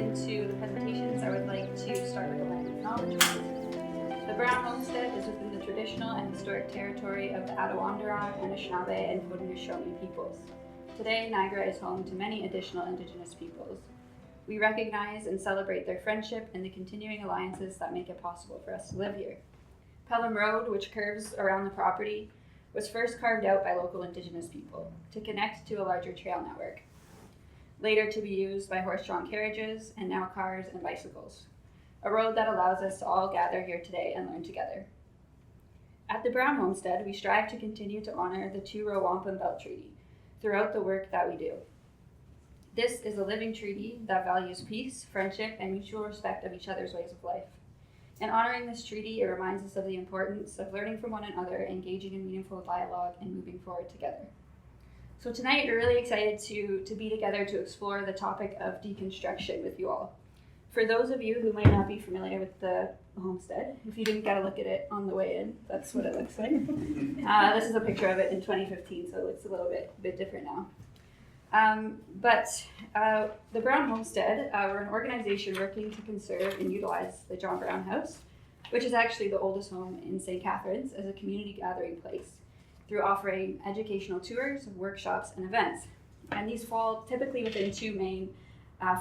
into the presentations, I would like to start with a land of acknowledgement. The Brown Homestead is within the traditional and historic territory of the Attawandaron, Anishinaabe, and Haudenosaunee peoples. Today, Niagara is home to many additional Indigenous peoples. We recognize and celebrate their friendship and the continuing alliances that make it possible for us to live here. Pelham Road, which curves around the property, was first carved out by local Indigenous people to connect to a larger trail network, later to be used by horse-drawn carriages and now cars and bicycles. A road that allows us to all gather here today and learn together. At the Brown Homestead, we strive to continue to honor the Two-Row Wampum Belt Treaty throughout the work that we do. This is a living treaty that values peace, friendship, and mutual respect of each other's ways of life. In honoring this treaty, it reminds us of the importance of learning from one another, engaging in meaningful dialogue, and moving forward together. So tonight, we're really excited to be together to explore the topic of deconstruction with you all. For those of you who might not be familiar with the homestead, if you didn't get a look at it on the way in, that's what it looks like. This is a picture of it in 2015, so it's a little bit different now. The Brown Homestead, we're an organization working to conserve and utilize the John Brown House, which is actually the oldest home in St. Catharines, as a community gathering place through offering educational tours, workshops, and events. And these fall typically within two main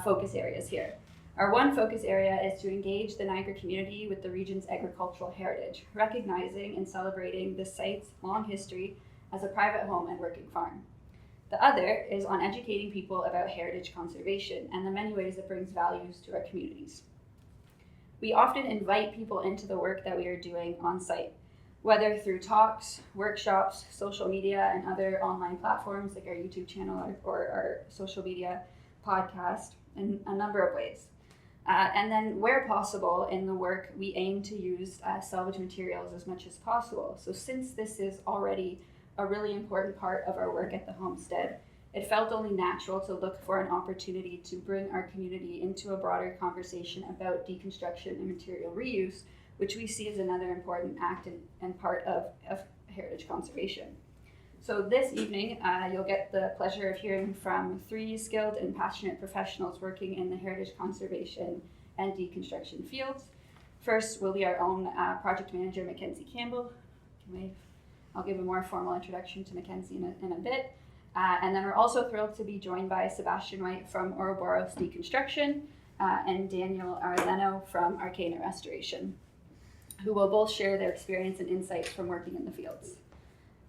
focus areas here. Our one focus area is to engage the Niagara community with the region's agricultural heritage, recognizing and celebrating the site's long history as a private home and working farm. The other is on educating people about heritage conservation and the many ways it brings values to our communities. We often invite people into the work that we are doing on site, whether through talks, workshops, social media, and other online platforms like our YouTube channel or our social media podcast, in a number of ways. And then where possible in the work, we aim to use salvage materials as much as possible. So since this is already a really important part of our work at the homestead, it felt only natural to look for an opportunity to bring our community into a broader conversation about deconstruction and material reuse, which we see as another important act and part of heritage conservation. So this evening, you'll get the pleasure of hearing from three skilled and passionate professionals working in the heritage conservation and deconstruction fields. First will be our own project manager, Mackenzie Campbell. I'll give a more formal introduction to Mackenzie in a bit. And then we're also thrilled to be joined by Sebastian Whyte from Ouroboros Deconstruction and Daniel Arellano from Arcana Restoration, who will both share their experience and insights from working in the fields.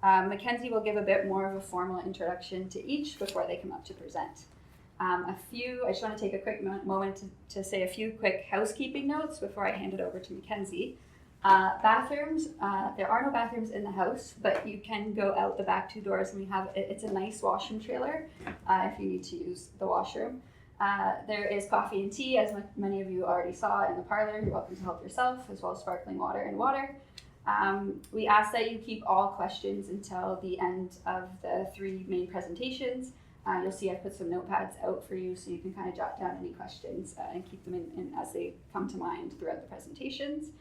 Mackenzie will give a bit more of a formal introduction to each before they come up to present. I just want to take a quick moment to say a few quick housekeeping notes before I hand it over to Mackenzie. Bathrooms, there are no bathrooms in the house, but you can go out the back two doors, and it's a nice washroom trailer if you need to use the washroom. There is coffee and tea, as many of you already saw in the parlor. You're welcome to help yourself, as well as sparkling water and water. We ask that you keep all questions until the end of the three main presentations. You'll see I've put some notepads out for you so you can kind of jot down any questions and keep them in as they come to mind throughout the presentations.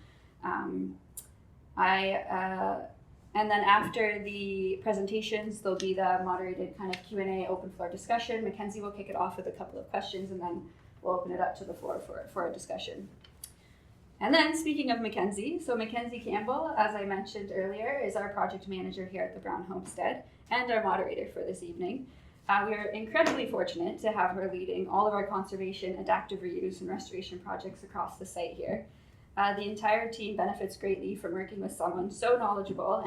And then after the presentations, there'll be the moderated kind of Q&A open floor discussion. Mackenzie will kick it off with a couple of questions, and then we'll open it up to the floor for a discussion. And then speaking of Mackenzie, so Mackenzie Campbell, as I mentioned earlier, is our project manager here at the Brown Homestead and our moderator for this evening. We are incredibly fortunate to have her leading all of our conservation, adaptive reuse, and restoration projects across the site here. The entire team benefits greatly from working with someone so knowledgeable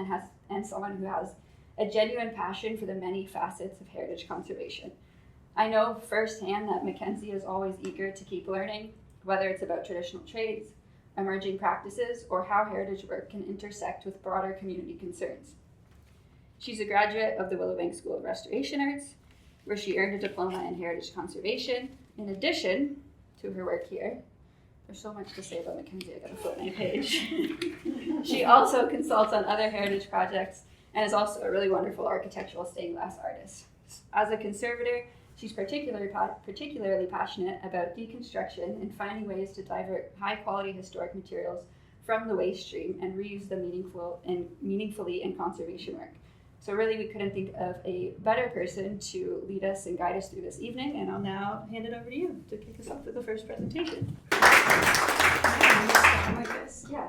and someone who has a genuine passion for the many facets of heritage conservation. I know firsthand that Mackenzie is always eager to keep learning, whether it's about traditional trades, emerging practices, or how heritage work can intersect with broader community concerns. She's a graduate of the Willowbank School of Restoration Arts, where she earned a diploma in heritage conservation. In addition to her work here, there's so much to say about Mackenzie, I gotta flip my page. She also consults on other heritage projects and is also a really wonderful architectural stained glass artist. As a conservator, she's particularly passionate about deconstruction and finding ways to divert high-quality historic materials from the waste stream and reuse them meaningfully in conservation work. So really we couldn't think of a better person to lead us and guide us through this evening, and I'll now hand it over to you to kick us off with the first presentation. Like this? Yeah.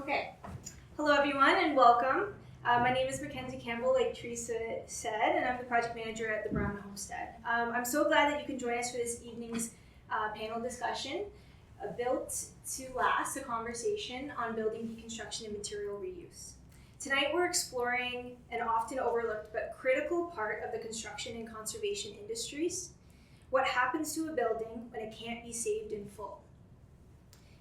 Okay. Hello, everyone, and welcome. My name is Mackenzie Campbell, like Teresa said, and I'm the project manager at the Brown Homestead. I'm so glad that you can join us for this evening's panel discussion, Built to Last, a conversation on building deconstruction and material reuse. Tonight we're exploring an often overlooked but critical part of the construction and conservation industries: what happens to a building when it can't be saved in full?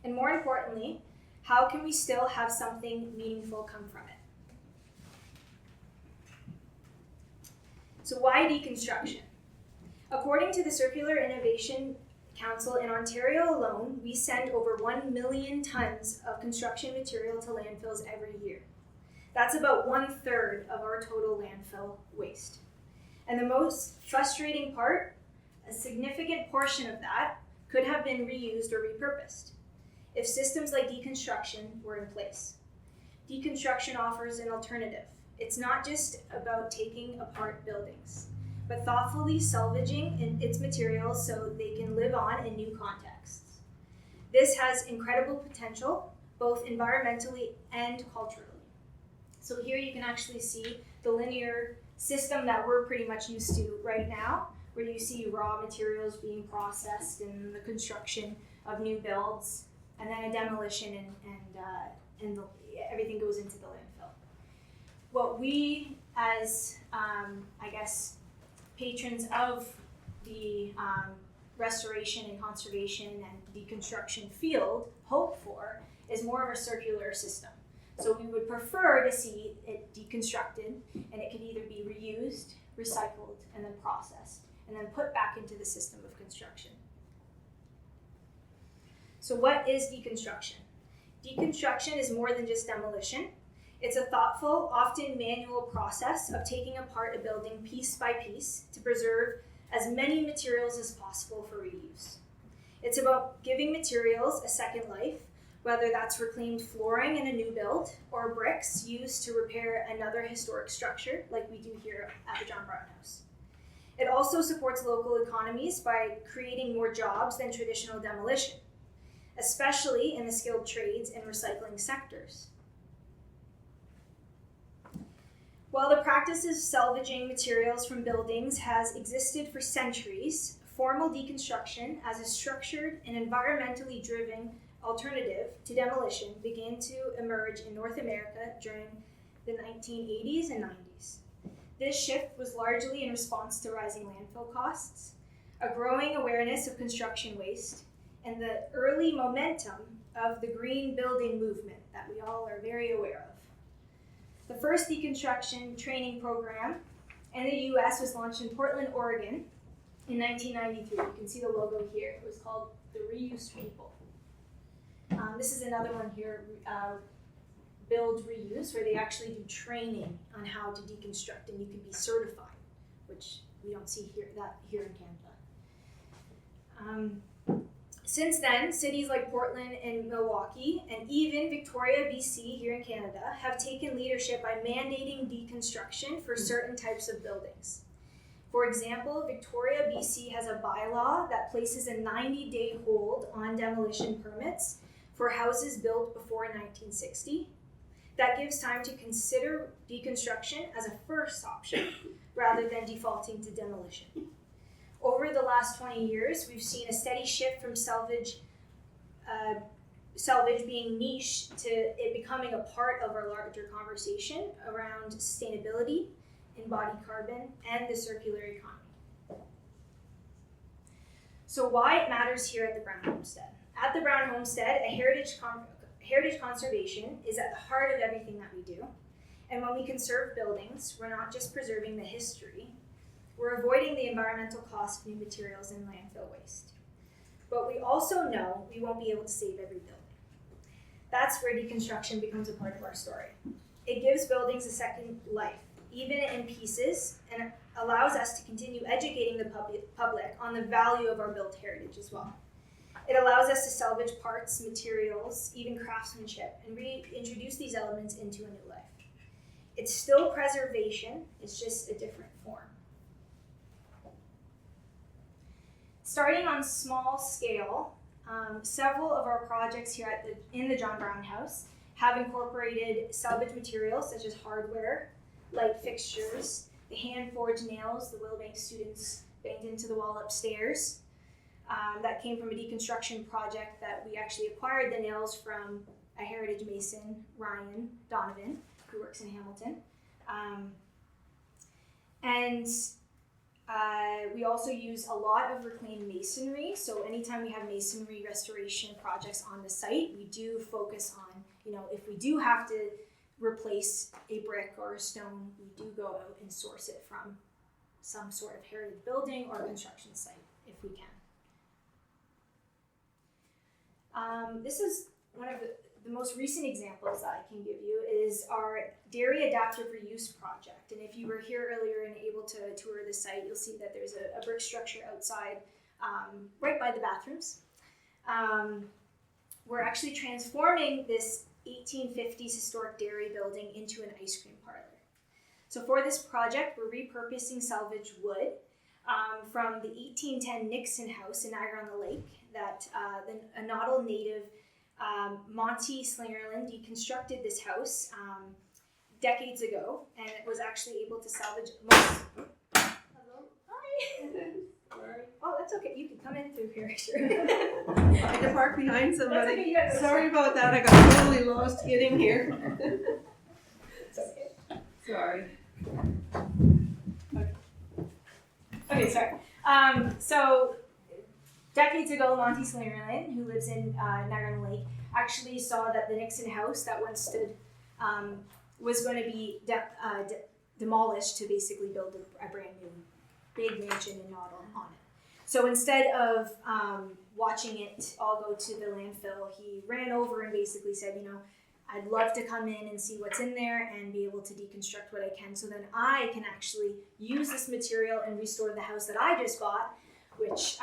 And more importantly, how can we still have something meaningful come from it? So why deconstruction? According to the Circular Innovation Council, in Ontario alone, we send over 1 million tons of construction material to landfills every year. That's about 1/3 of our total landfill waste. And the most frustrating part, a significant portion of that could have been reused or repurposed if systems like deconstruction were in place. Deconstruction offers an alternative. It's not just about taking apart buildings, but thoughtfully salvaging its materials so they can live on in new contexts. This has incredible potential, both environmentally and culturally. So here you can actually see the linear system that we're pretty much used to right now, where you see raw materials being processed and the construction of new builds, and then a demolition and everything goes into the landfill. What we, as patrons of the restoration and conservation and deconstruction field, hope for is more of a circular system. So we would prefer to see it deconstructed, and it could either be reused, recycled, and then processed, and then put back into the system of construction. So what is deconstruction? Deconstruction is more than just demolition. It's a thoughtful, often manual process of taking apart a building piece by piece to preserve as many materials as possible for reuse. It's about giving materials a second life, whether that's reclaimed flooring in a new build or bricks used to repair another historic structure like we do here at the John Brown House. It also supports local economies by creating more jobs than traditional demolition, especially in the skilled trades and recycling sectors. While the practice of salvaging materials from buildings has existed for centuries, formal deconstruction as a structured and environmentally driven alternative to demolition began to emerge in North America during the 1980s and 90s. This shift was largely in response to rising landfill costs, a growing awareness of construction waste, and the early momentum of the green building movement that we all are very aware of. The first deconstruction training program in the US was launched in Portland, Oregon in 1993. You can see the logo here. It was called the Reuse People. This is another one here, Build Reuse, where they actually do training on how to deconstruct, and you can be certified, which we don't see here in Canada. Since then, cities like Portland and Milwaukee, and even Victoria, BC, here in Canada, have taken leadership by mandating deconstruction for certain types of buildings. For example, Victoria, BC has a bylaw that places a 90-day hold on demolition permits for houses built before 1960. That gives time to consider deconstruction as a first option rather than defaulting to demolition. Over the last 20 years, we've seen a steady shift from salvage being niche to it becoming a part of our larger conversation around sustainability, embodied carbon, and the circular economy. So why it matters here at the Brown Homestead. At the Brown Homestead, heritage conservation is at the heart of everything that we do. And when we conserve buildings, we're not just preserving the history, we're avoiding the environmental cost of new materials and landfill waste. But we also know we won't be able to save every building. That's where deconstruction becomes a part of our story. It gives buildings a second life, even in pieces, and allows us to continue educating the public on the value of our built heritage as well. It allows us to salvage parts, materials, even craftsmanship, and reintroduce these elements into a new life. It's still preservation, it's just a different form. Starting on small scale, several of our projects here in the John Brown House have incorporated salvage materials such as hardware, light fixtures, the hand-forged nails the Willbank students banged into the wall upstairs. That came from a deconstruction project that we actually acquired the nails from a heritage mason, Ryan Donovan, who works in Hamilton. We also use a lot of reclaimed masonry. So anytime we have masonry restoration projects on the site, we do focus on, if we do have to replace a brick or a stone, we do go out and source it from some sort of heritage building or construction site if we can. This is one of the most recent examples that I can give you is our dairy adaptive reuse project. And if you were here earlier and able to tour the site, you'll see that there's a brick structure outside right by the bathrooms. We're actually transforming this 1850s historic dairy building into an ice cream parlor. So for this project, we're repurposing salvaged wood from the 1810 Nixon house in Niagara-on-the-Lake that a Noddle native Monty Slingerland deconstructed this house decades ago, and it was actually able to salvage most. Hello, hi. Sorry. Oh, that's okay. You can come in through here. Sure. I had to park behind somebody. Okay, Sorry about that. I got totally lost getting here. It's okay. Sorry. Okay, sorry. So decades ago, Monty Slingerland, who lives in Niagara-on-the-Lake, actually saw that the Nixon house that once stood was going to be demolished to basically build a brand new big mansion in Noddle on it. So instead of watching it all go to the landfill, he ran over and basically said, I'd love to come in and see what's in there and be able to deconstruct what I can, so then I can actually use this material and restore the house that I just bought, which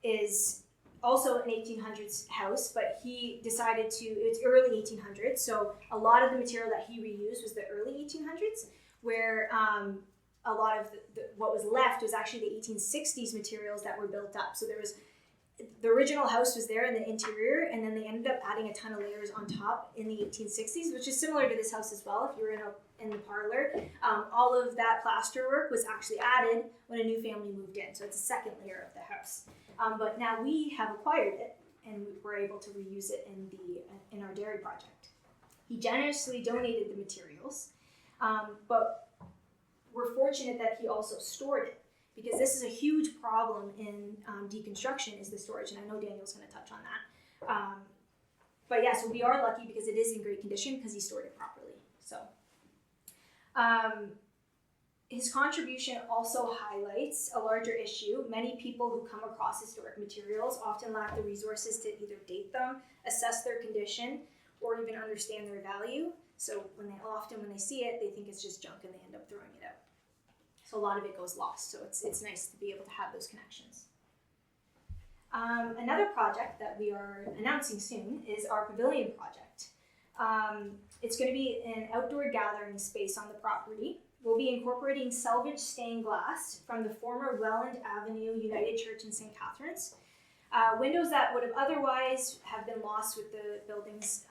is also an 1800s house, but he decided it's early 1800s, so a lot of the material that he reused was the early 1800s, where a lot of what was left was actually the 1860s materials that were built up. So there was the original house was there in the interior, and then they ended up adding a ton of layers on top in the 1860s, which is similar to this house as well. If you were in the parlor, all of that plaster work was actually added when a new family moved in. So it's a second layer of the house. But now we have acquired it, and we're able to reuse it in our dairy project. He generously donated the materials, but we're fortunate that he also stored it, because this is a huge problem in deconstruction is the storage, and I know Daniel's going to touch on that. But yeah, so we are lucky because it is in great condition because he stored it properly. So his contribution also highlights a larger issue. Many people who come across historic materials often lack the resources to either date them, assess their condition, or even understand their value. So when they see it, they think it's just junk and they end up throwing it out. So a lot of it goes lost. So it's nice to be able to have those connections. Another project that we are announcing soon is our pavilion project. It's going to be an outdoor gathering space on the property. We'll be incorporating salvaged stained glass from the former Welland Avenue United Church in St. Catharines. Windows that would have otherwise have been lost with the building's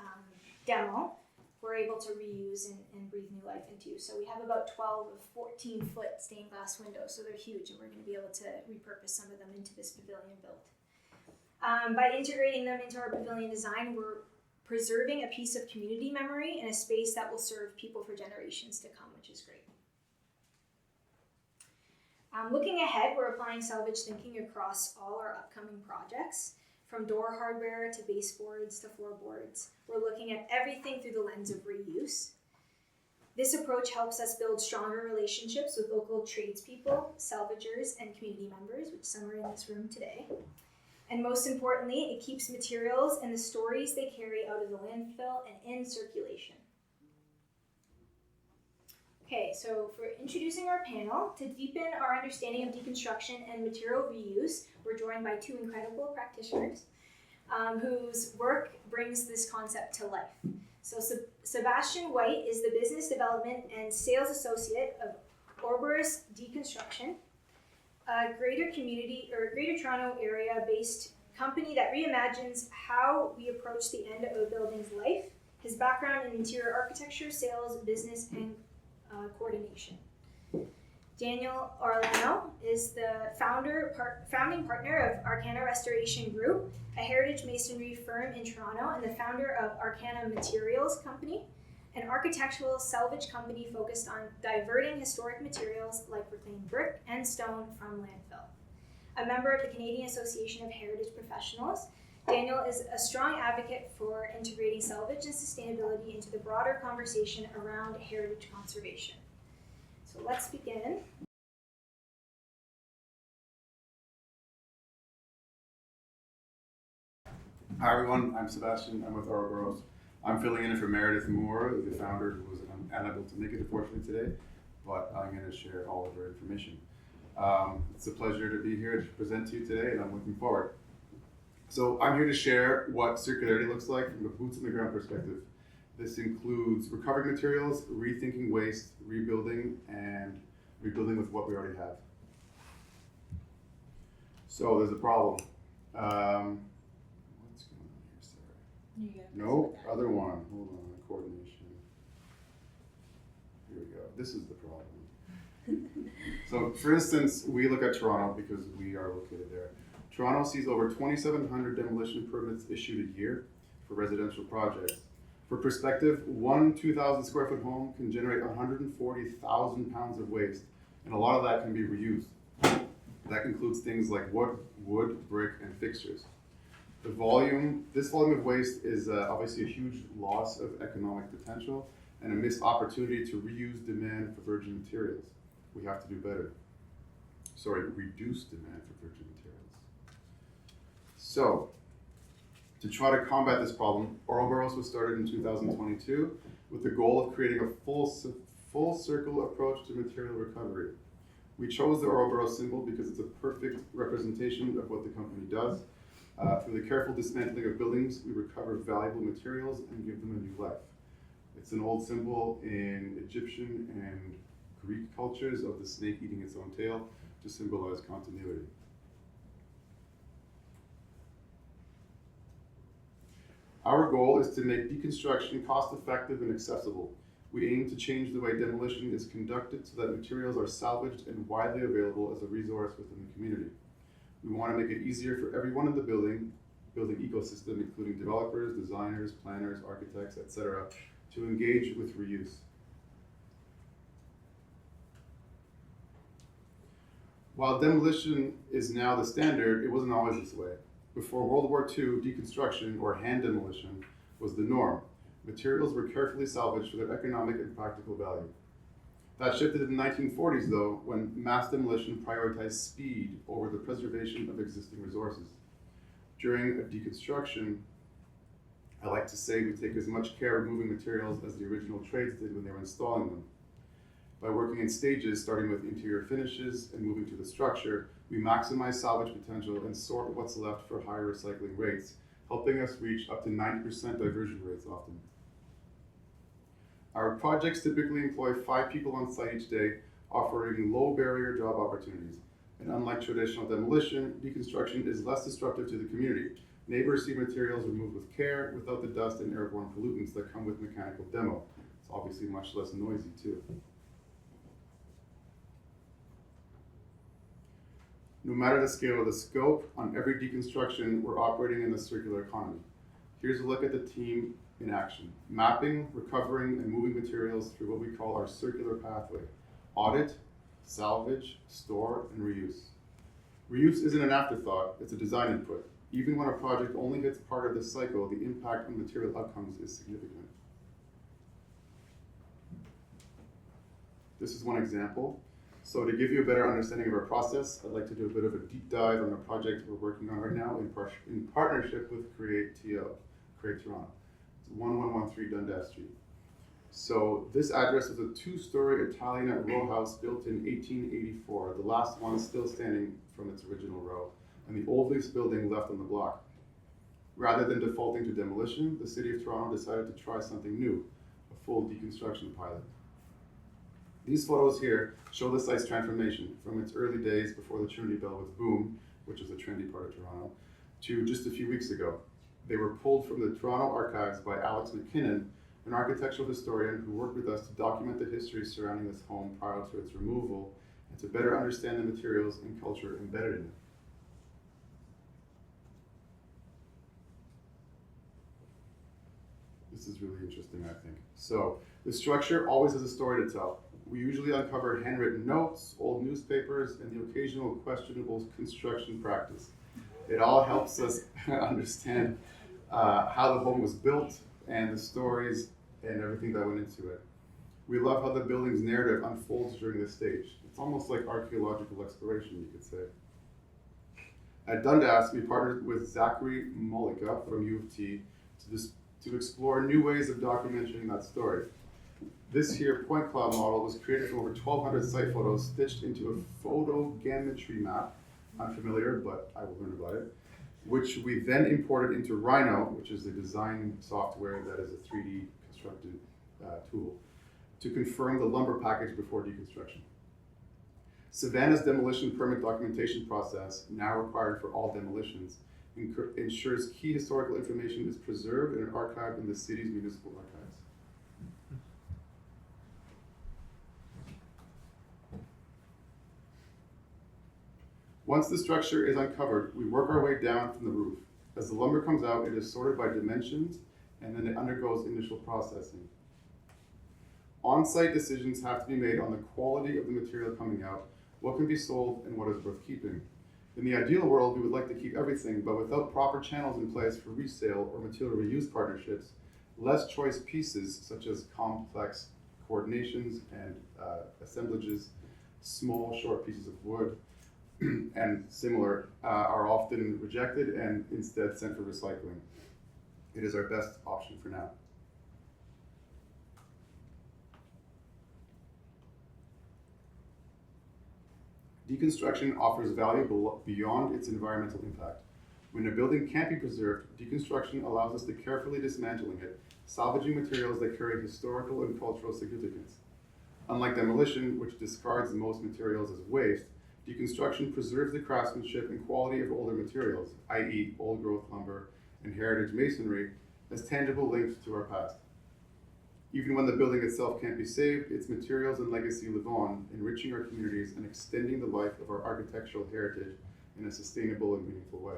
demo, we're able to reuse and breathe new life into. So we have about 12 of 14-foot stained glass windows, so they're huge, and we're going to be able to repurpose some of them into this pavilion build. By integrating them into our pavilion design, we're preserving a piece of community memory and a space that will serve people for generations to come, which is great. Looking ahead, we're applying salvage thinking across all our upcoming projects, from door hardware to baseboards to floorboards. We're looking at everything through the lens of reuse. This approach helps us build stronger relationships with local tradespeople, salvagers, and community members, which some are in this room today. And most importantly, it keeps materials and the stories they carry out of the landfill and in circulation. Okay, so for introducing our panel, to deepen our understanding of deconstruction and material reuse, we're joined by two incredible practitioners whose work brings this concept to life. So Sebastian Whyte is the Business Development and Sales Associate of Ouroboros Deconstruction, a Greater Toronto area based company that reimagines how we approach the end of a building's life. His background in interior architecture, sales, business, and coordination. Daniel Arellano is the founding partner of Arcana Restoration Group, a heritage masonry firm in Toronto, and the founder of Arcana Materials Company, an architectural salvage company focused on diverting historic materials like reclaimed brick and stone from landfill. A member of the Canadian Association of Heritage Professionals, Daniel is a strong advocate for integrating salvage and sustainability into the broader conversation around heritage conservation. So let's begin. Hi everyone, I'm Sebastian. I'm with Ouroboros. I'm filling in for Meredith Moore, the founder, who was unable to make it unfortunately today, but I'm going to share all of her information. It's a pleasure to be here to present to you today, and I'm looking forward. So I'm here to share what circularity looks like from the boots on the ground perspective. This includes recovering materials, rethinking waste, rebuilding, and rebuilding with what we already have. So there's a problem. What's going on here, Sarah? Nope, other one. Hold on, coordination. Here we go. This is the problem. So for instance, we look at Toronto because we are located there. Toronto sees over 2,700 demolition permits issued a year for residential projects. For perspective, one 2,000 square foot home can generate 140,000 pounds of waste, and a lot of that can be reused. That includes things like wood, brick, and fixtures. This volume of waste is obviously a huge loss of economic potential and a missed opportunity to reuse demand for virgin materials. We have to do better. Reduce demand for virgin materials. So, to try to combat this problem, Ouroboros was started in 2022 with the goal of creating a full circle approach to material recovery. We chose the Ouroboros symbol because it's a perfect representation of what the company does. Through the careful dismantling of buildings, we recover valuable materials and give them a new life. It's an old symbol in Egyptian and Greek cultures of the snake eating its own tail to symbolize continuity. Our goal is to make deconstruction cost-effective and accessible. We aim to change the way demolition is conducted so that materials are salvaged and widely available as a resource within the community. We want to make it easier for everyone in the building ecosystem, including developers, designers, planners, architects, etc., to engage with reuse. While demolition is now the standard, it wasn't always this way. Before World War II, deconstruction, or hand demolition, was the norm. Materials were carefully salvaged for their economic and practical value. That shifted in the 1940s, though, when mass demolition prioritized speed over the preservation of existing resources. During a deconstruction, I like to say we take as much care removing materials as the original trades did when they were installing them. By working in stages, starting with interior finishes and moving to the structure, we maximize salvage potential and sort what's left for higher recycling rates, helping us reach up to 90% diversion rates often. Our projects typically employ 5 people on site each day, offering low barrier job opportunities. And unlike traditional demolition, deconstruction is less destructive to the community. Neighbors see materials removed with care without the dust and airborne pollutants that come with mechanical demo. It's obviously much less noisy too. No matter the scale or the scope, on every deconstruction, we're operating in the circular economy. Here's a look at the team in action. Mapping, recovering, and moving materials through what we call our circular pathway. Audit, salvage, store, and reuse. Reuse isn't an afterthought, it's a design input. Even when a project only hits part of this cycle, the impact on material outcomes is significant. This is one example. So to give you a better understanding of our process, I'd like to do a bit of a deep dive on a project we're working on right now in partnership with Create Toronto. It's 1113 Dundas Street. So this address is a 2-story Italianate row house built in 1884, the last one still standing from its original row. and the oldest building left on the block. Rather than defaulting to demolition, the City of Toronto decided to try something new, a full deconstruction pilot. These photos here show the site's transformation from its early days before the Trinity Bell was boom, which is a trendy part of Toronto, to just a few weeks ago. They were pulled from the Toronto archives by Alex McKinnon, an architectural historian who worked with us to document the history surrounding this home prior to its removal and to better understand the materials and culture embedded in it. This is really interesting, I think. So, the structure always has a story to tell. We usually uncover handwritten notes, old newspapers, and the occasional questionable construction practice. It all helps us understand how the home was built and the stories and everything that went into it. We love how the building's narrative unfolds during this stage. It's almost like archaeological exploration, you could say. At Dundas, we partnered with Zachary Mollica from U of T to explore new ways of documenting that story. This here point cloud model was created from over 1,200 site photos stitched into a photogrammetry map. Unfamiliar, but I will learn about it. Which we then imported into Rhino, which is the design software that is a 3D constructed tool, to confirm the lumber package before deconstruction. Savannah's demolition permit documentation process, now required for all demolitions, ensures key historical information is preserved and archived in the city's municipal archives. Once the structure is uncovered, we work our way down from the roof. As the lumber comes out, it is sorted by dimensions, and then it undergoes initial processing. On-site decisions have to be made on the quality of the material coming out, what can be sold, and what is worth keeping. In the ideal world, we would like to keep everything, but without proper channels in place for resale or material reuse partnerships, less choice pieces, such as complex coordinations and assemblages, small, short pieces of wood, and similar, are often rejected and instead sent for recycling. It is our best option for now. Deconstruction offers value beyond its environmental impact. When a building can't be preserved, deconstruction allows us to carefully dismantling it, salvaging materials that carry historical and cultural significance. Unlike demolition, which discards most materials as waste, deconstruction preserves the craftsmanship and quality of older materials, i.e. old growth lumber and heritage masonry, as tangible links to our past. Even when the building itself can't be saved, its materials and legacy live on, enriching our communities and extending the life of our architectural heritage in a sustainable and meaningful way.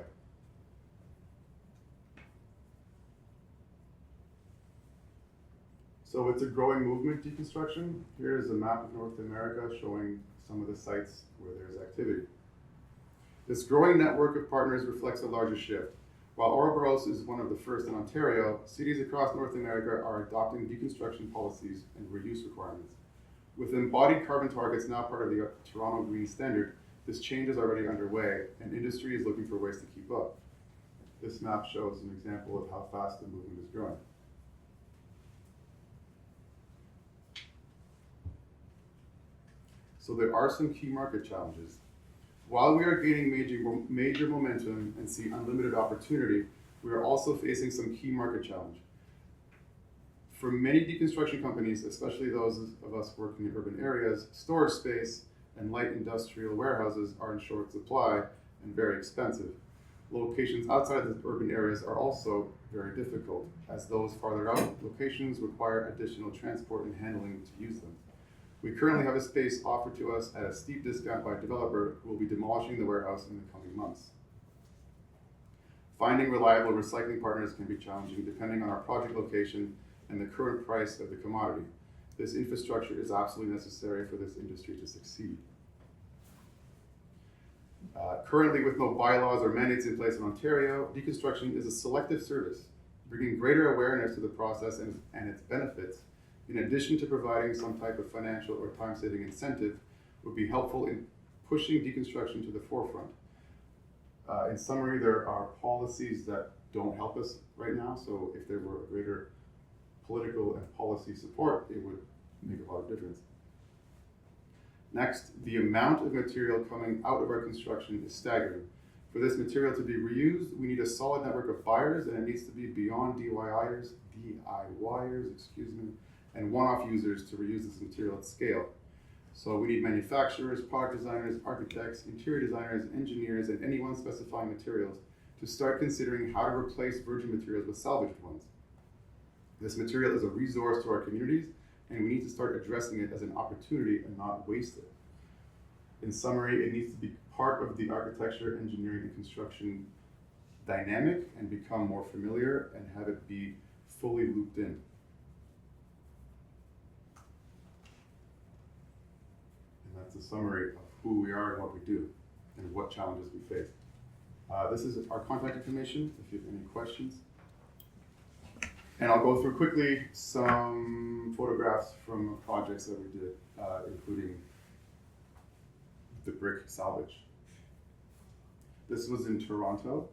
So it's a growing movement, deconstruction. Here is a map of North America showing some of the sites where there's activity. This growing network of partners reflects a larger shift. While Ouroboros is one of the first in Ontario, cities across North America are adopting deconstruction policies and reuse requirements. With embodied carbon targets now part of the Toronto Green Standard, this change is already underway, and industry is looking for ways to keep up. This map shows an example of how fast the movement is growing. So there are some key market challenges. While we are gaining major momentum and see unlimited opportunity, we are also facing some key market challenge. For many deconstruction companies, especially those of us working in urban areas, storage space and light industrial warehouses are in short supply and very expensive. Locations outside the urban areas are also very difficult, as those farther out locations require additional transport and handling to use them. We currently have a space offered to us at a steep discount by a developer who will be demolishing the warehouse in the coming months. Finding reliable recycling partners can be challenging depending on our project location and the current price of the commodity. This infrastructure is absolutely necessary for this industry to succeed. Currently, with no bylaws or mandates in place in Ontario, deconstruction is a selective service, bringing greater awareness to the process and its benefits, in addition to providing some type of financial or time-saving incentive, would be helpful in pushing deconstruction to the forefront. In summary, there are policies that don't help us right now, so if there were greater political and policy support, it would make a lot of difference. Next, the amount of material coming out of our construction is staggering. For this material to be reused, we need a solid network of buyers, and it needs to be beyond DIYers, and one-off users to reuse this material at scale. So we need manufacturers, product designers, architects, interior designers, engineers, and anyone specifying materials to start considering how to replace virgin materials with salvaged ones. This material is a resource to our communities, and we need to start addressing it as an opportunity and not waste it. In summary, it needs to be part of the architecture, engineering, and construction dynamic and become more familiar and have it be fully looped in. And that's a summary of who we are and what we do and what challenges we face. This is our contact information if you have any questions. And I'll go through quickly some photographs from projects that we did, including the brick salvage. This was in Toronto.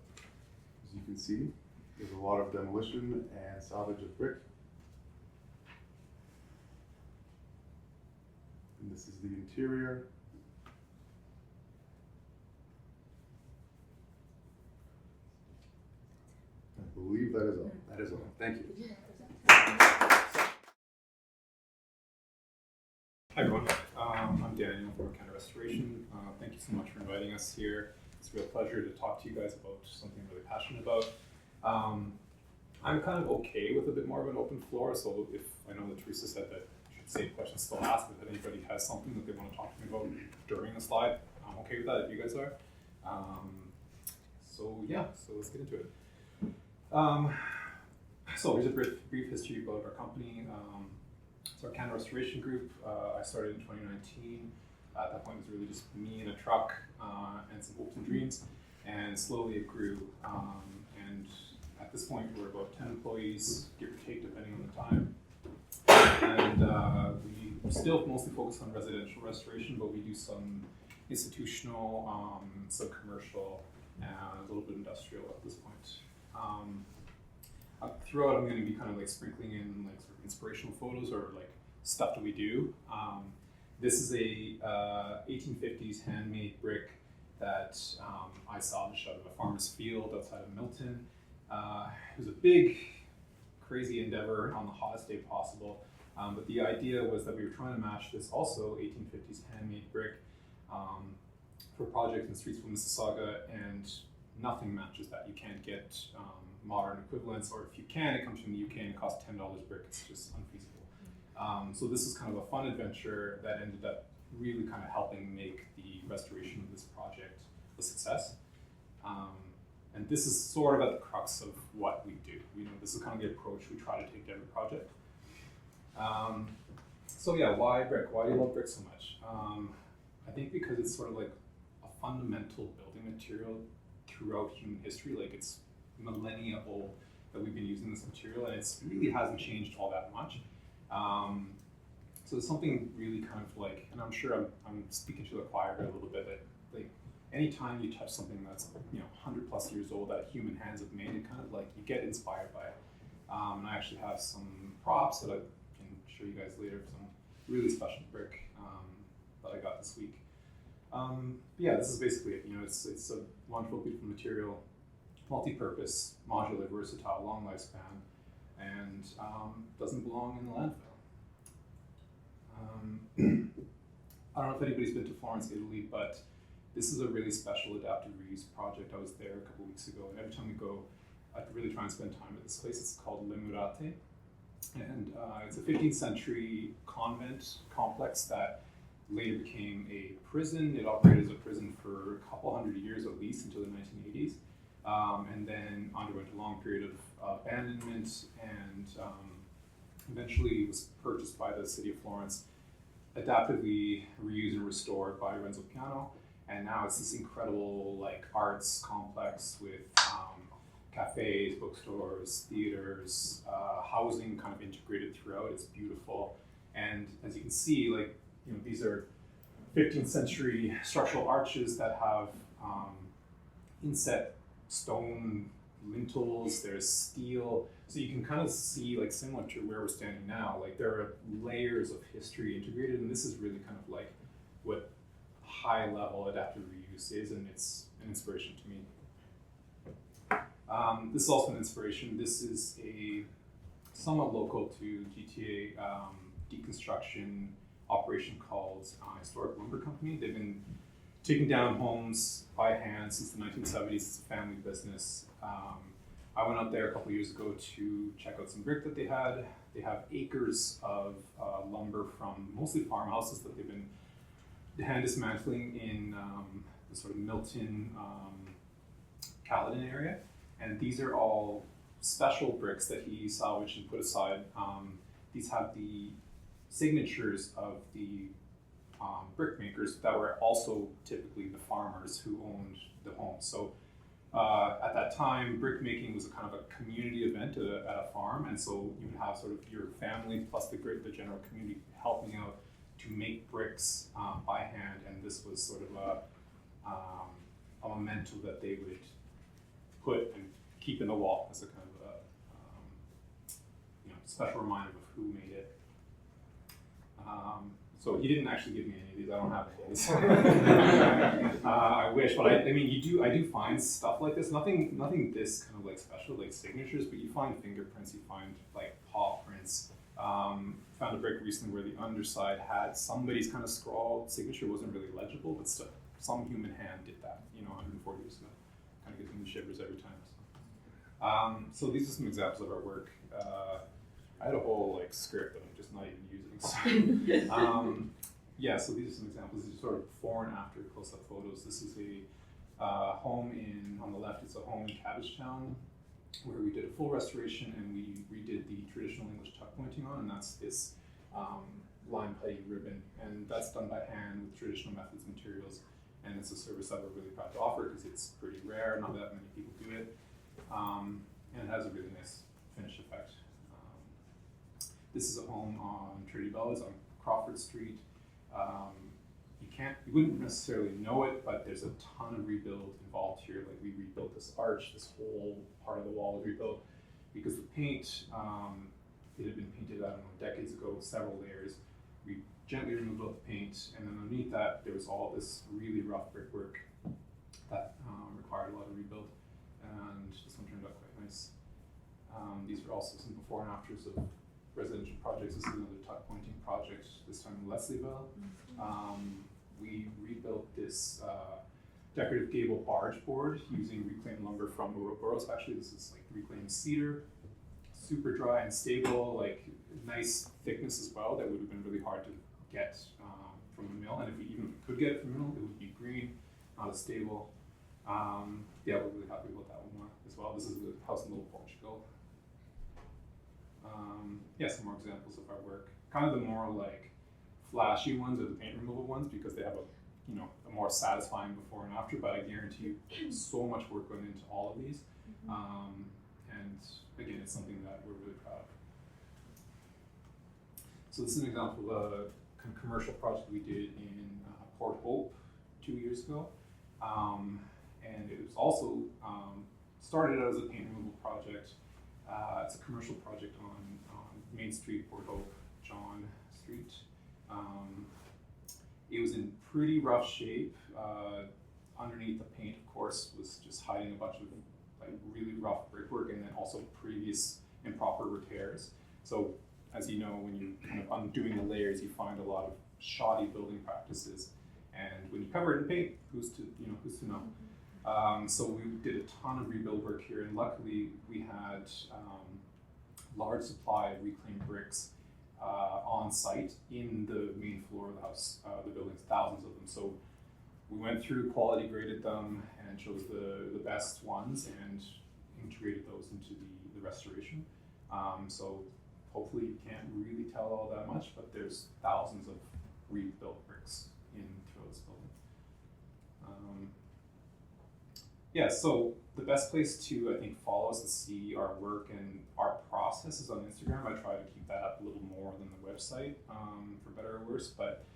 As you can see, there's a lot of demolition and salvage of brick. And this is the interior. I believe that is all. That is all. Thank you. Hi everyone, I'm Daniel from Arcana Restoration. Thank you so much for inviting us here. It's a real pleasure to talk to you guys about something I'm really passionate about. I'm kind of okay with a bit more of an open floor, so if I know that Teresa said that you should save questions still ask, if anybody has something that they want to talk to me about during the slide, I'm okay with that if you guys are. So let's get into it. So here's a brief history about our company. It's our Arcana Restoration group. I started in 2019. At that point, it was really just me and a truck and some hopes and dreams, and slowly it grew. And at this point, we're about 10 employees, give or take, depending on the time. And we still mostly focus on residential restoration, but we do some institutional, some commercial, and a little bit industrial at this point. Throughout, I'm going to be kind of like sprinkling in like sort of inspirational photos or like stuff that we do. This is a 1850s handmade brick that I salvaged out of a farmer's field outside of Milton. It was a big, crazy endeavor on the hottest day possible. But the idea was that we were trying to match this also 1850s handmade brick for projects in the streets of Mississauga, and nothing matches that. You can't get modern equivalents, or if you can, it comes from the UK and it costs $10 a brick. It's just unfeasible. So this is kind of a fun adventure that ended up really kind of helping make the restoration of this project a success. And this is sort of at the crux of what we do. This is kind of the approach we try to take to every project. So yeah, why brick? Why do you love brick so much? I think because it's sort of like a fundamental building material throughout human history. Like, it's millennia old that we've been using this material, and it really hasn't changed all that much. So it's something really kind of like, and I'm sure I'm speaking to the choir here a little bit, that like anytime you touch something that's 100 plus years old that human hands have made, it kind of like you get inspired by it. And I actually have some props that I can show you guys later, some really special brick that I got this week. Yeah, this is basically it. It's a wonderful, beautiful material, multi-purpose, modular, versatile, long lifespan, and doesn't belong in the landfill. I don't know if anybody's been to Florence, Italy, but this is a really special adaptive reuse project. I was there a couple weeks ago, and every time we go, I really try and spend time at this place. It's called Le Murate, and it's a 15th century convent complex that later became a prison. It operated as a prison for a couple hundred years at least, until the 1980s, and then underwent a long period of abandonment, and eventually was purchased by the city of Florence, adaptively reused and restored by Renzo Piano, and now it's this incredible like arts complex with cafes, bookstores, theaters, housing kind of integrated throughout. It's beautiful, and as you can see, like these are 15th century structural arches that have inset stone lintels. There's steel, so you can kind of see, like, similar to where we're standing now, like there are layers of history integrated, and this is really kind of like what high level adaptive reuse is, and it's an inspiration to me. This is also an inspiration. This is a somewhat local to GTA deconstruction operation called Historic Lumber Company. They've been taking down homes by hand since the 1970s. It's a family business. I went out there a couple years ago to check out some brick that they had. They have acres of lumber from mostly farmhouses that they've been hand dismantling in the sort of Milton, Caledon area. And these are all special bricks that he salvaged and put aside. These have the signatures of the brick makers that were also typically the farmers who owned the home. So at that time, brick making was a kind of a community event at a farm, and so you would have sort of your family plus the general community helping out to make bricks by hand, and this was sort of a memento that they would put and keep in the wall as a kind of a special reminder of who made it. So he didn't actually give me any of these. I don't have any of these. I wish, but I mean, I do find stuff like this. Nothing this kind of like special, like signatures, but you find fingerprints. You find like paw prints. Found a brick recently where the underside had somebody's kind of scrawled signature. Wasn't really legible, but still, some human hand did that. 140 years ago. Kind of gives me the shivers every time. So these are some examples of our work. I had a whole script that I'm just not even using. So, yeah, so these are some examples. These are sort of before and after close-up photos. This is a home on the left, it's a home in Cabbagetown where we did a full restoration and we redid the traditional English tuck pointing on, and that's this line putty ribbon, and that's done by hand with traditional methods and materials, and it's a service that we're really proud to offer because it's pretty rare, not that many people do it, and it has a really nice finish effect. This is a home on Trinity Bellas on Crawford Street. You wouldn't necessarily know it, but there's a ton of rebuild involved here. Like we rebuilt this arch, this whole part of the wall was rebuilt because the paint, it had been painted, I don't know, decades ago, several layers. We gently removed all the paint, and then underneath that, there was all this really rough brickwork that required a lot of rebuild, and this one turned out quite nice. These are also some before and afters of residential projects. This is another tuck pointing project, this time in Leslieville. We rebuilt this decorative gable barge board using reclaimed lumber from Ouroboros. Actually, this is reclaimed cedar, super dry and stable, nice thickness as well. That would have been really hard to get from the mill, and if we could get it from the mill, it would be green, not as stable. Yeah, we're really happy about that one as well. This is the house in Little Portugal. Yeah, some more examples of our work. Kind of the more flashy ones are the paint removal ones because they have a more satisfying before and after, but I guarantee you so much work went into all of these. And again, it's something that we're really proud of. So this is an example of a kind of commercial project we did in Port Hope 2 years ago. And it was also started out as a paint removal project. It's a commercial project on Main Street, Port Hope, John Street. It was in pretty rough shape. Underneath the paint, of course, was just hiding a bunch of really rough brickwork and then also previous improper repairs. So as you know, when you're kind of undoing the layers, you find a lot of shoddy building practices. And when you cover it in paint, who's to know? So we did a ton of rebuild work here, and luckily we had large supply of reclaimed bricks on site in the main floor of the house, the buildings, thousands of them. So we went through, quality graded them, and chose the best ones and integrated those into the restoration. So hopefully you can't really tell all that much, but there's thousands of rebuilt bricks throughout this building. Yeah, so the best place to, I think, follow us to see our work and our process is on Instagram. I try to keep that up a little more than the website, for better or worse. But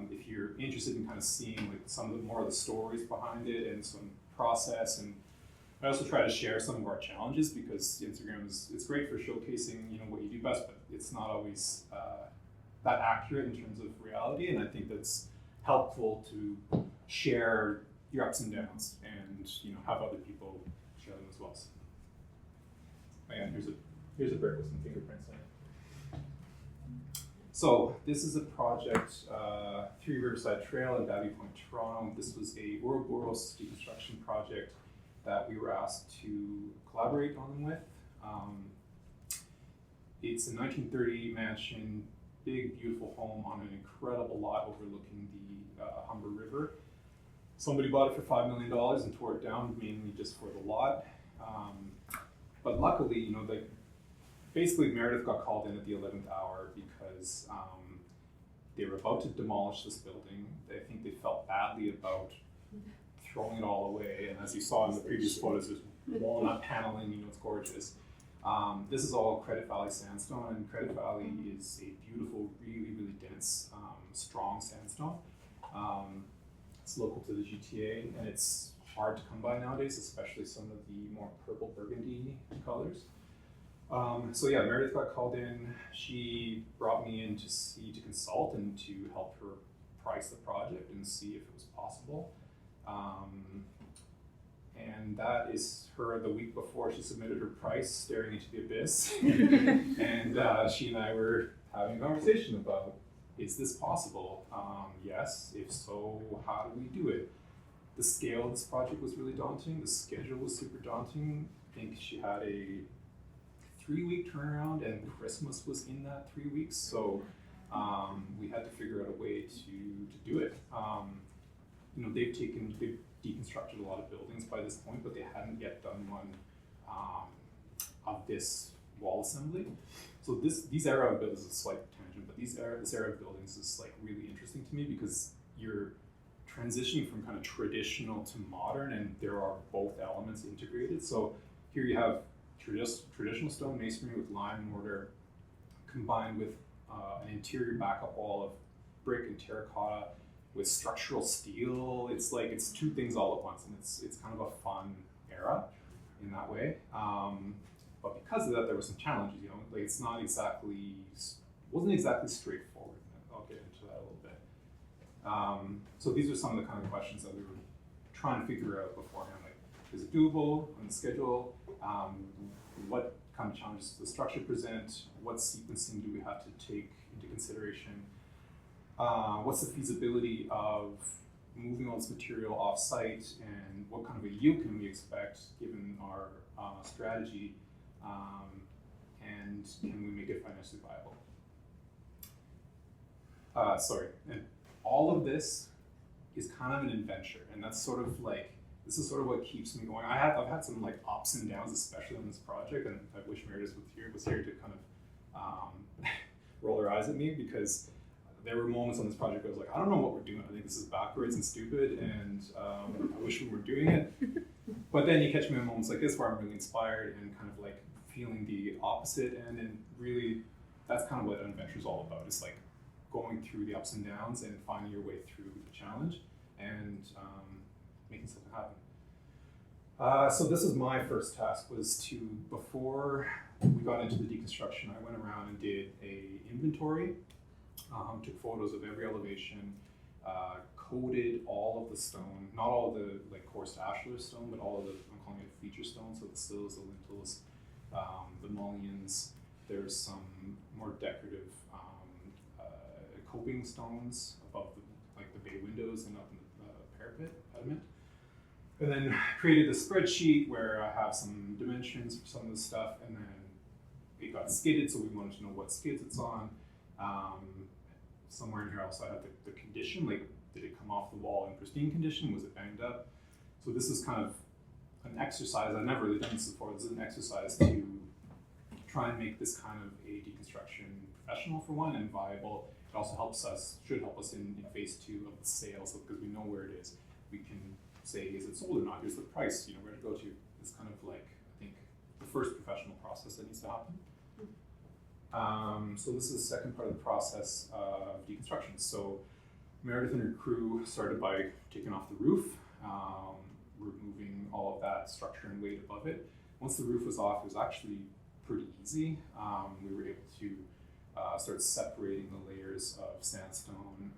if you're interested in kind of seeing some of the more of the stories behind it and some process, and I also try to share some of our challenges because Instagram it's great for showcasing what you do best, but it's not always that accurate in terms of reality. And I think that's helpful to share your ups and downs, and have other people share them as well. So, and here's a brick with some fingerprints in it. So this is a project, 3 Riverside Trail in Davie Point, Toronto. This was a Ouroboros Deconstruction project that we were asked to collaborate on them with. It's a 1930 mansion, big, beautiful home on an incredible lot overlooking the Humber River. Somebody bought it for $5 million and tore it down mainly just for the lot. But luckily, basically Meredith got called in at the 11th hour because they were about to demolish this building. I think they felt badly about throwing it all away. And as you saw in the previous photos, there's walnut paneling, it's gorgeous. This is all Credit Valley sandstone, and Credit Valley is a beautiful, really, really dense, strong sandstone. It's local to the GTA, and it's hard to come by nowadays, especially some of the more purple burgundy colors. So yeah, Meredith got called in. She brought me in to consult and to help her price the project and see if it was possible. And that is her the week before she submitted her price, staring into the abyss. And she and I were having a conversation about, is this possible? Yes, if so, how do we do it? The scale of this project was really daunting. The schedule was super daunting. I think she had a 3-week turnaround, and Christmas was in that 3 weeks. So we had to figure out a way to do it. They've deconstructed a lot of buildings by this point, but they hadn't yet done one of this wall assembly. So these era of buildings is a slight tangent, but this era of buildings is like really interesting to me because you're transitioning from kind of traditional to modern, and there are both elements integrated. So here you have traditional stone masonry with lime mortar combined with an interior backup wall of brick and terracotta with structural steel. It's like it's 2 things all at once, and it's kind of a fun era in that way. But because of that, there were some challenges. Like it's wasn't exactly straightforward. I'll get into that a little bit. So these are some of the kind of questions that we were trying to figure out beforehand. Like, is it doable on the schedule? What kind of challenges does the structure present? What sequencing do we have to take into consideration? What's the feasibility of moving all this material off-site, and what kind of a yield can we expect given our strategy, and can we make it financially viable? And all of this is kind of an adventure, and that's sort of like, this is sort of what keeps me going. I've had some like ups and downs, especially on this project, and I wish Meredith was here to kind of roll her eyes at me, because there were moments on this project where I was like, I don't know what we're doing. I think this is backwards and stupid, and I wish we were doing it. But then you catch me in moments like this where I'm really inspired and kind of like feeling the opposite end, and really that's kind of what an adventure is all about. It's like going through the ups and downs and finding your way through the challenge and making something happen. So this is my first task, was to, before we got into the deconstruction, I went around and did a inventory. Took photos of every elevation, coated all of the stone, not all of the like coarse ashlar stone, but all of the, I'm calling it feature stone, so the sills, the lintels, the mullions. There's some more decorative coping stones above the bay windows and up in the pediment. And then created this spreadsheet where I have some dimensions for some of the stuff, and then it got skidded, so we wanted to know what skids it's on. Somewhere in here also I have the condition, like did it come off the wall in pristine condition, was it banged up? So this is kind of an exercise, I've never really done this before, this is an exercise to try and make this kind of a deconstruction professional for one, and viable. It also should help us in phase 2 of the sale, so because we know where it is, we can say, is it sold or not, here's the price, where to go to. It's kind of like, I think, the first professional process that needs to happen. So this is the second part of the process of deconstruction. So Meredith and her crew started by taking off the roof, removing all of that structure and weight above it. Once the roof was off, it was actually pretty easy. We were able to start separating the layers of sandstone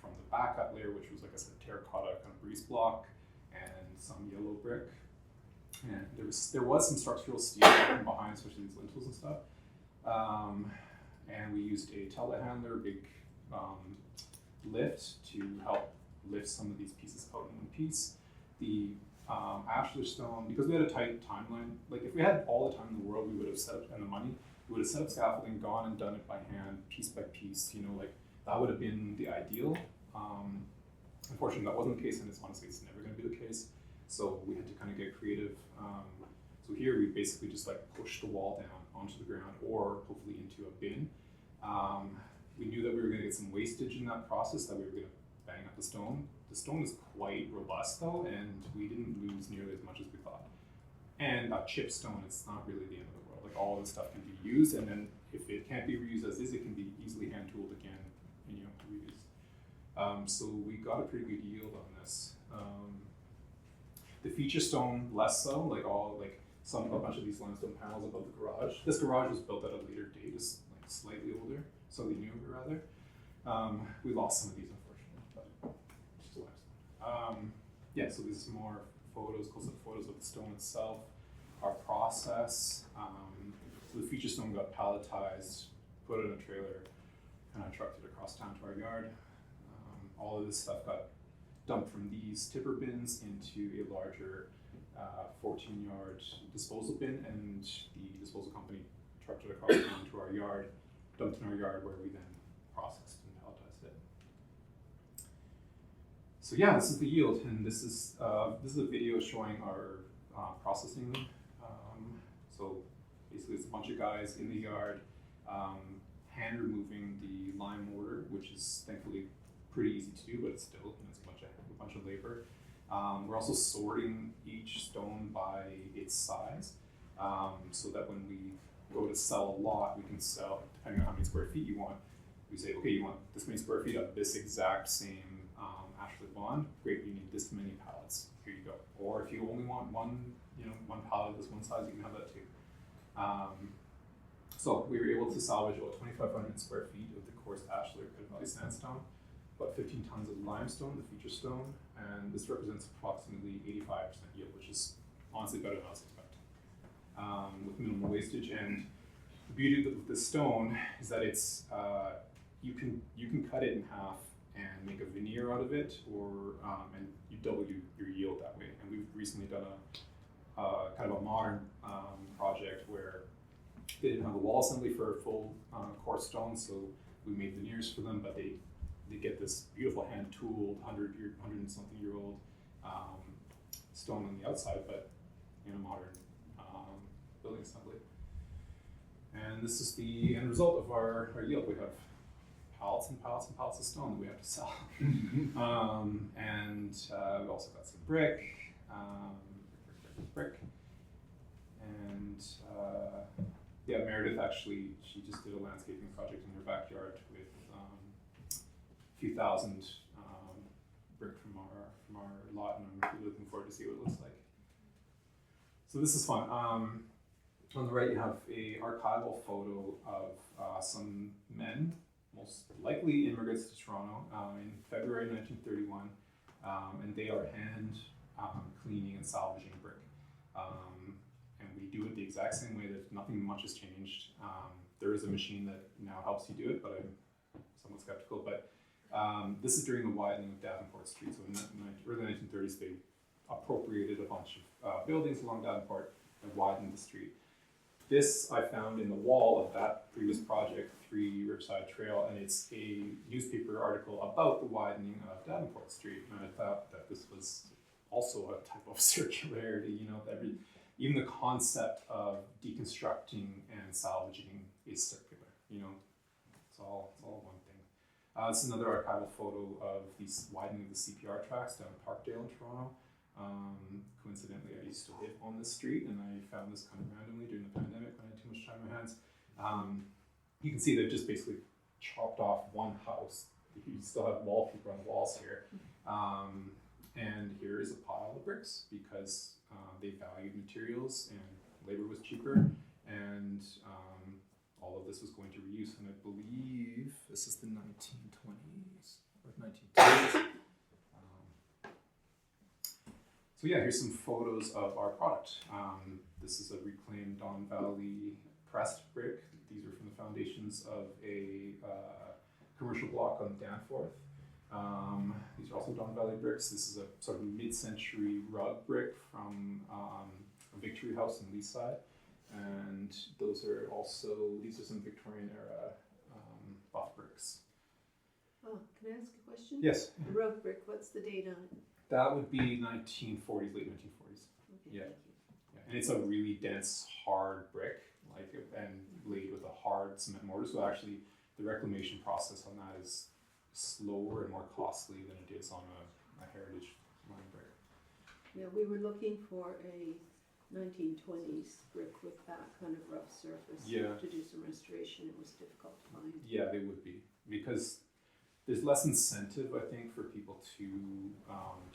from the backup layer, which was, like I said, terracotta kind of breeze block and some yellow brick. And there was some structural steel from behind, especially these lintels and stuff. And we used a telehandler, big lift to help lift some of these pieces out in one piece. The ashlar stone, because we had a tight timeline, like if we had all the time in the world, we would have set up, and the money, we would have set up scaffolding, gone and done it by hand, piece by piece, you know, like that would have been the ideal. Unfortunately, that wasn't the case, and it's never going to be the case. So we had to kind of get creative. So here we basically just like pushed the wall down onto the ground, or hopefully into a bin. We knew that we were going to get some wastage in that process, that we were going to bang up the stone. The stone is quite robust though, and we didn't lose nearly as much as we thought. And a chipped stone, it's not really the end of the world. Like all of this stuff can be used, and then if it can't be reused as is, it can be easily hand tooled again and reused. So we got a pretty good yield on this. The feature stone less so, like a bunch of these limestone panels above the garage. This garage was built at a later date, it's like slightly older, slightly newer rather. We lost some of these unfortunately, but it's just limestone. Yeah, so these are more photos, close-up photos of the stone itself, our process. So the feature stone got palletized, put it in a trailer, and I trucked it across town to our yard. All of this stuff got dumped from these tipper bins into a larger 14-yard disposal bin, and the disposal company trucked it across town to our yard, dumped in our yard, where we then processed and palletized it. So yeah, this is the yield, and this is a video showing our processing. So basically, it's a bunch of guys in the yard hand removing the lime mortar, which is thankfully pretty easy to do, but it's still, it's a bunch of labor. We're also sorting each stone by its size, so that when we go to sell a lot, we can sell, depending on how many square feet you want. We say, okay, you want this many square feet of this exact same ashlar bond. Great, you need this many pallets. Here you go. Or if you only want one pallet of this one size, you can have that too. So we were able to salvage about 2,500 square feet of the coarse ashlar Credit Valley sandstone, about 15 tons of limestone, the feature stone, and this represents approximately 85% yield, which is honestly better than I was expecting, with minimal wastage. And the beauty of the stone is that it's you can cut it in half and make a veneer out of it, or and you double your yield that way. And we've recently done a kind of a modern project where they didn't have a wall assembly for a full coarse stone, so we made veneers for them, but they get this beautiful hand tooled 100 and something year old stone on the outside, but in a modern building assembly. And this is the end result of our yield. We have pallets and pallets and pallets of stone that we have to sell. And we also got some brick, and yeah, Meredith actually, she just did a landscaping project in her backyard with a few thousand brick from our lot, and I'm really looking forward to see what it looks like. So this is fun. On the right, you have a archival photo of some men, most likely immigrants to Toronto, in February 1931, and they are hand cleaning and salvaging brick. And we do it the exact same way, that nothing much has changed. There is a machine that now helps you do it, but I'm somewhat skeptical. But this is during the widening of Davenport Street. So in the early 1930s, they appropriated a bunch of buildings along Davenport and widened the street. This I found in the wall of that previous project, 3 Riverside Trail, and it's a newspaper article about the widening of Davenport Street. And I thought that this was also a type of circularity, you know, even the concept of deconstructing and salvaging is circular, you know, it's all one thing. This is another archival photo of the widening of the CPR tracks down in Parkdale in Toronto. Coincidentally, I used to live on this street, and I found this kind of randomly during the pandemic when I had too much time on my hands. You can see they've just basically chopped off one house. You still have wallpaper on the walls here. And here is a pile of bricks because they valued materials and labor was cheaper, and all of this was going to reuse. And I believe this is the 1920s. or 1910s. So yeah, here's some photos of our product. This is a reclaimed Don Valley pressed brick. These are from the foundations of a commercial block on Danforth. These are also Don Valley bricks. This is a sort of mid-century rug brick from a Victory House in Leaside. And these are some Victorian era buff bricks. Oh, can I ask a question? Yes. The rug brick, what's the date on it? That would be 1940s, late 1940s. Okay, Yeah. thank Yeah. And it's a really dense, hard brick, and laid with a hard cement mortar. So actually, the reclamation process on that is slower and more costly than it is on a heritage line brick. you. Yeah, we were looking for a 1920s brick with that kind of rough surface. Yeah. To do some restoration. It was difficult to find. Yeah, they would be, because there's less incentive, I think, for people to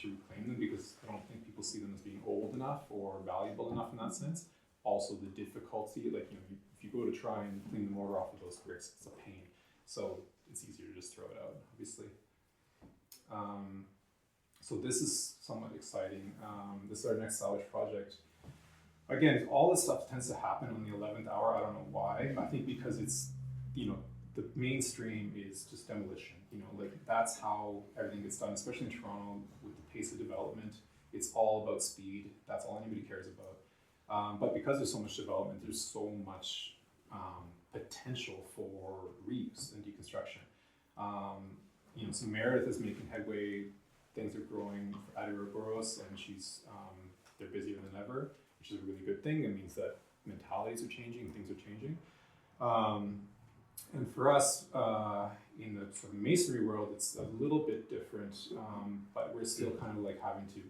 reclaim them, because I don't think people see them as being old enough or valuable enough in that sense. Also, the difficulty, if you go to try and clean the mortar off of those bricks, it's a pain. So it's easier to just throw it out, obviously. So this is somewhat exciting. This is our next salvage project. Again, all this stuff tends to happen on the 11th hour. I don't know why. I think because it's, the mainstream is just demolition. That's how everything gets done, especially in Toronto with the pace of development. It's all about speed. That's all anybody cares about. But because there's so much development, there's so much potential for reuse and deconstruction. So Meredith is making headway. Things are growing at Ouroboros, and they're busier than ever, which is a really good thing. It means that mentalities are changing, things are changing. And for us, in the sort of masonry world, it's a little bit different, but we're still kind of having to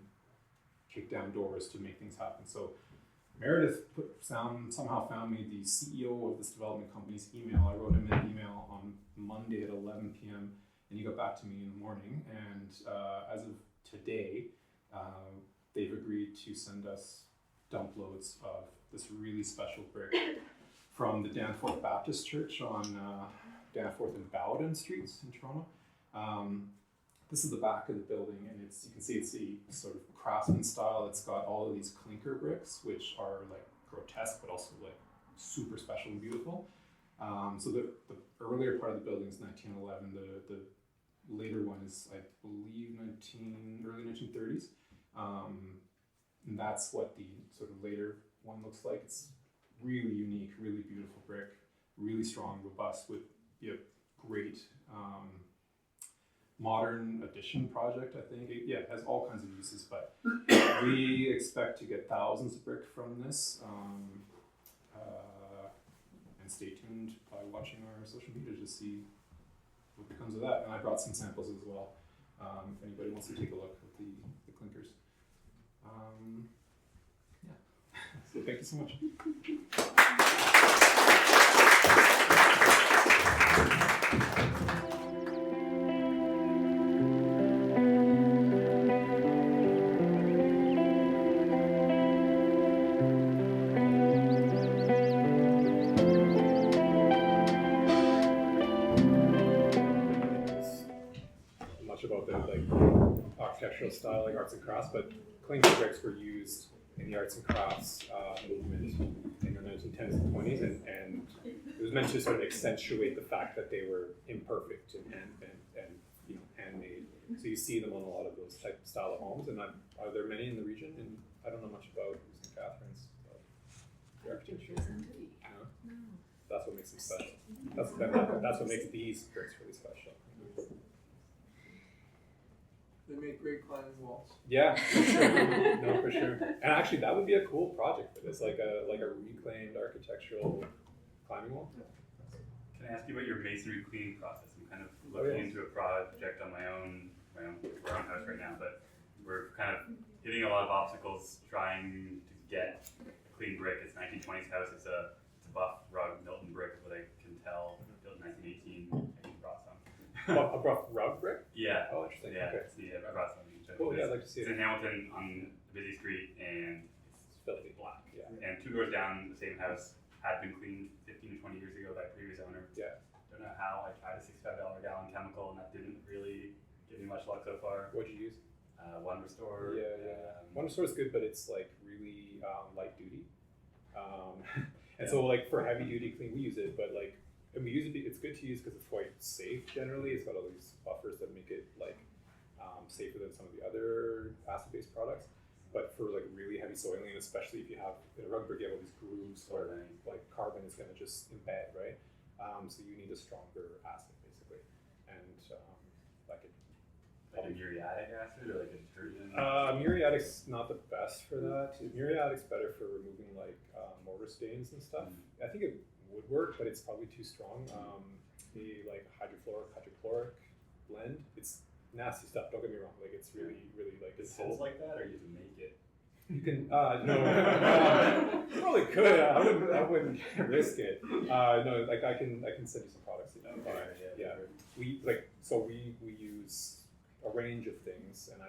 kick down doors to make things happen. So Meredith somehow found me the CEO of this development company's email. I wrote him an email on Monday at 11 p.m. and he got back to me in the morning. And as of today, they've agreed to send us dump loads of this really special brick from the Danforth Baptist Church on Danforth and Bowden Streets in Toronto. This is the back of the building, and you can see it's a sort of craftsman style. It's got all of these clinker bricks, which are grotesque, but also super special and beautiful. So the earlier part of the building is 1911. The later one is, I believe, early 1930s. And that's what the sort of later one looks like. It's really unique, really beautiful brick, really strong, robust, with great modern addition project, I think. It has all kinds of uses, but we expect to get thousands of brick from this. And stay tuned by watching our social media to see what becomes of that. And I brought some samples as well, if anybody wants to take a look at the clinkers. So thank you so much. Much about the architectural style, arts and crafts, but clinker bricks were used in the arts and crafts movement in the 1910s and 20s, and it was meant to sort of accentuate the fact that they were imperfect and handmade. So you see them on a lot of those type of style of homes, and are there many in the region? And I don't know much about St. Catharines, but the architecture. No? That's what makes them special. That's what makes these bricks really special. They make great climbing walls. Yeah, for sure. No, for sure. And actually, that would be a cool project for this, like a reclaimed architectural climbing wall. Can I ask you about your masonry cleaning process? I'm kind of looking into a project on my own Brown house right now, but we're kind of hitting a lot of obstacles trying to get a clean brick. It's 1920s house. It's a buff rug Milton brick, what I can tell, built in 1918. I brought some. A rough rug brick? Yeah. Oh, interesting. Yeah. Okay. See, I brought some. Cool. Yeah, I'd like to see It's it. in Hamilton on a busy street, and It's filthy. black. Yeah. And 2 doors down, the same house had been cleaned 15 to 20 years ago by a previous owner. Yeah. Don't know how. I tried a $65 a gallon chemical, and that didn't really me much luck so far. What'd you use? One Restore. One Restore is good, but it's like really light duty. And so like for heavy duty clean, we use it, but like, and we use it, it's good to use because it's quite safe generally. It's got all these buffers that make it like safer than some of the other acid-based products. But for like really heavy soiling, especially if you have, in a rug brick, you have all these grooves where like carbon is going to just embed, right? So you need a stronger acid basically. And like a muriatic acid or like a detergent? Muriatic's not the best for that. Muriatic's better for removing like mortar stains and stuff. I think it would work, but it's probably too strong. The like hydrochloric blend, it's nasty stuff. Don't get me wrong. Like it's really like Is it sold like that, or you can make it? You can no, probably could. I wouldn't risk it. No, like I can send you some products to you. Yeah. We use a range of things, and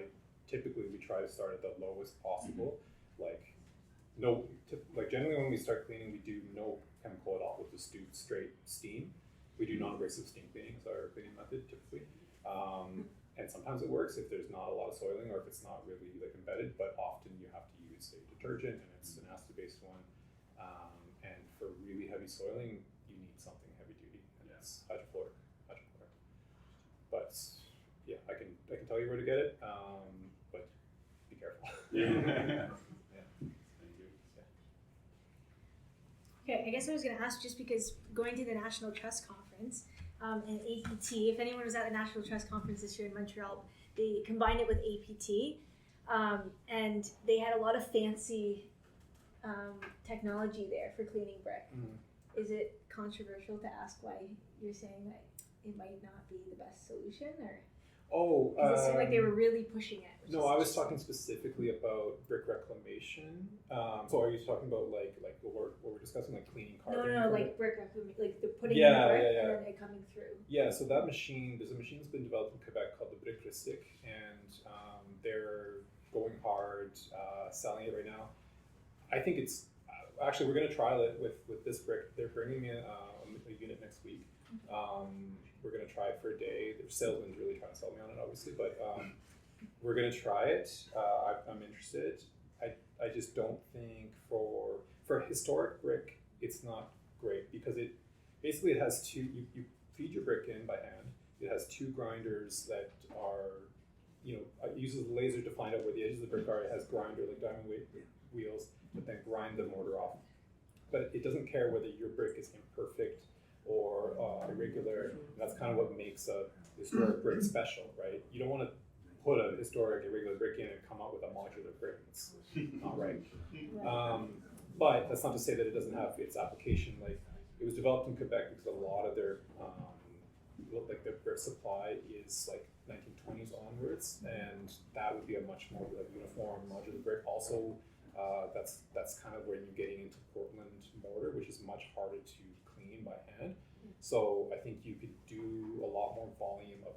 typically we try to start at the lowest possible. Like generally when we start cleaning, we do no chemical at all. We'll just do straight steam. We do non-abrasive steam cleaning as our cleaning method typically. And sometimes it works if there's not a lot of soiling or if it's not really like embedded, but often you have to use a detergent, and it's an acid-based one. And for really heavy soiling, you need something heavy duty, and it's hydrochloric. But yeah, I can tell you where to get it, but be careful. Yeah. Thank you. Okay, I guess I was going to ask, just because going to the National Trust Conference and APT, if anyone was at the National Trust Conference this year in Montreal, they combined it with APT, and they had a lot of fancy technology there for cleaning brick. Is it controversial to ask why you're saying that it might not be the best solution, or? Because it seemed like they were really pushing it. No, I was talking specifically about brick reclamation. So are you talking about like what we're discussing, like cleaning carbon? No, like brick reclamation, like the putting in the brick and then it coming through. Yeah, so that machine, there's a machine that's been developed in Quebec called the Brick Ristic, and they're going hard, selling it right now. I think it's, actually we're going to trial it with this brick. They're bringing in a unit next week. We're going to try it for a day. The salesman's really trying to sell me on it, obviously, but we're going to try it. I'm interested. I just don't think for historic brick, it's not great, because it has two, you feed your brick in by hand. It has two grinders that are, it uses the laser to find out where the edges of the brick are. It has grinder, like diamond weight wheels, that then grind the mortar off. But it doesn't care whether your brick is imperfect or irregular. That's kind of what makes a historic brick special, right? You don't want to put a historic irregular brick in and come out with a modular brick. It's not right. But that's not to say that it doesn't have its application. Like, it was developed in Quebec because a lot of their their brick supply is like 1920s onwards, and that would be a much more like uniform modular brick. Also, that's kind of where you're getting into Portland mortar, which is much harder to clean by hand. So I think you could do a lot more volume of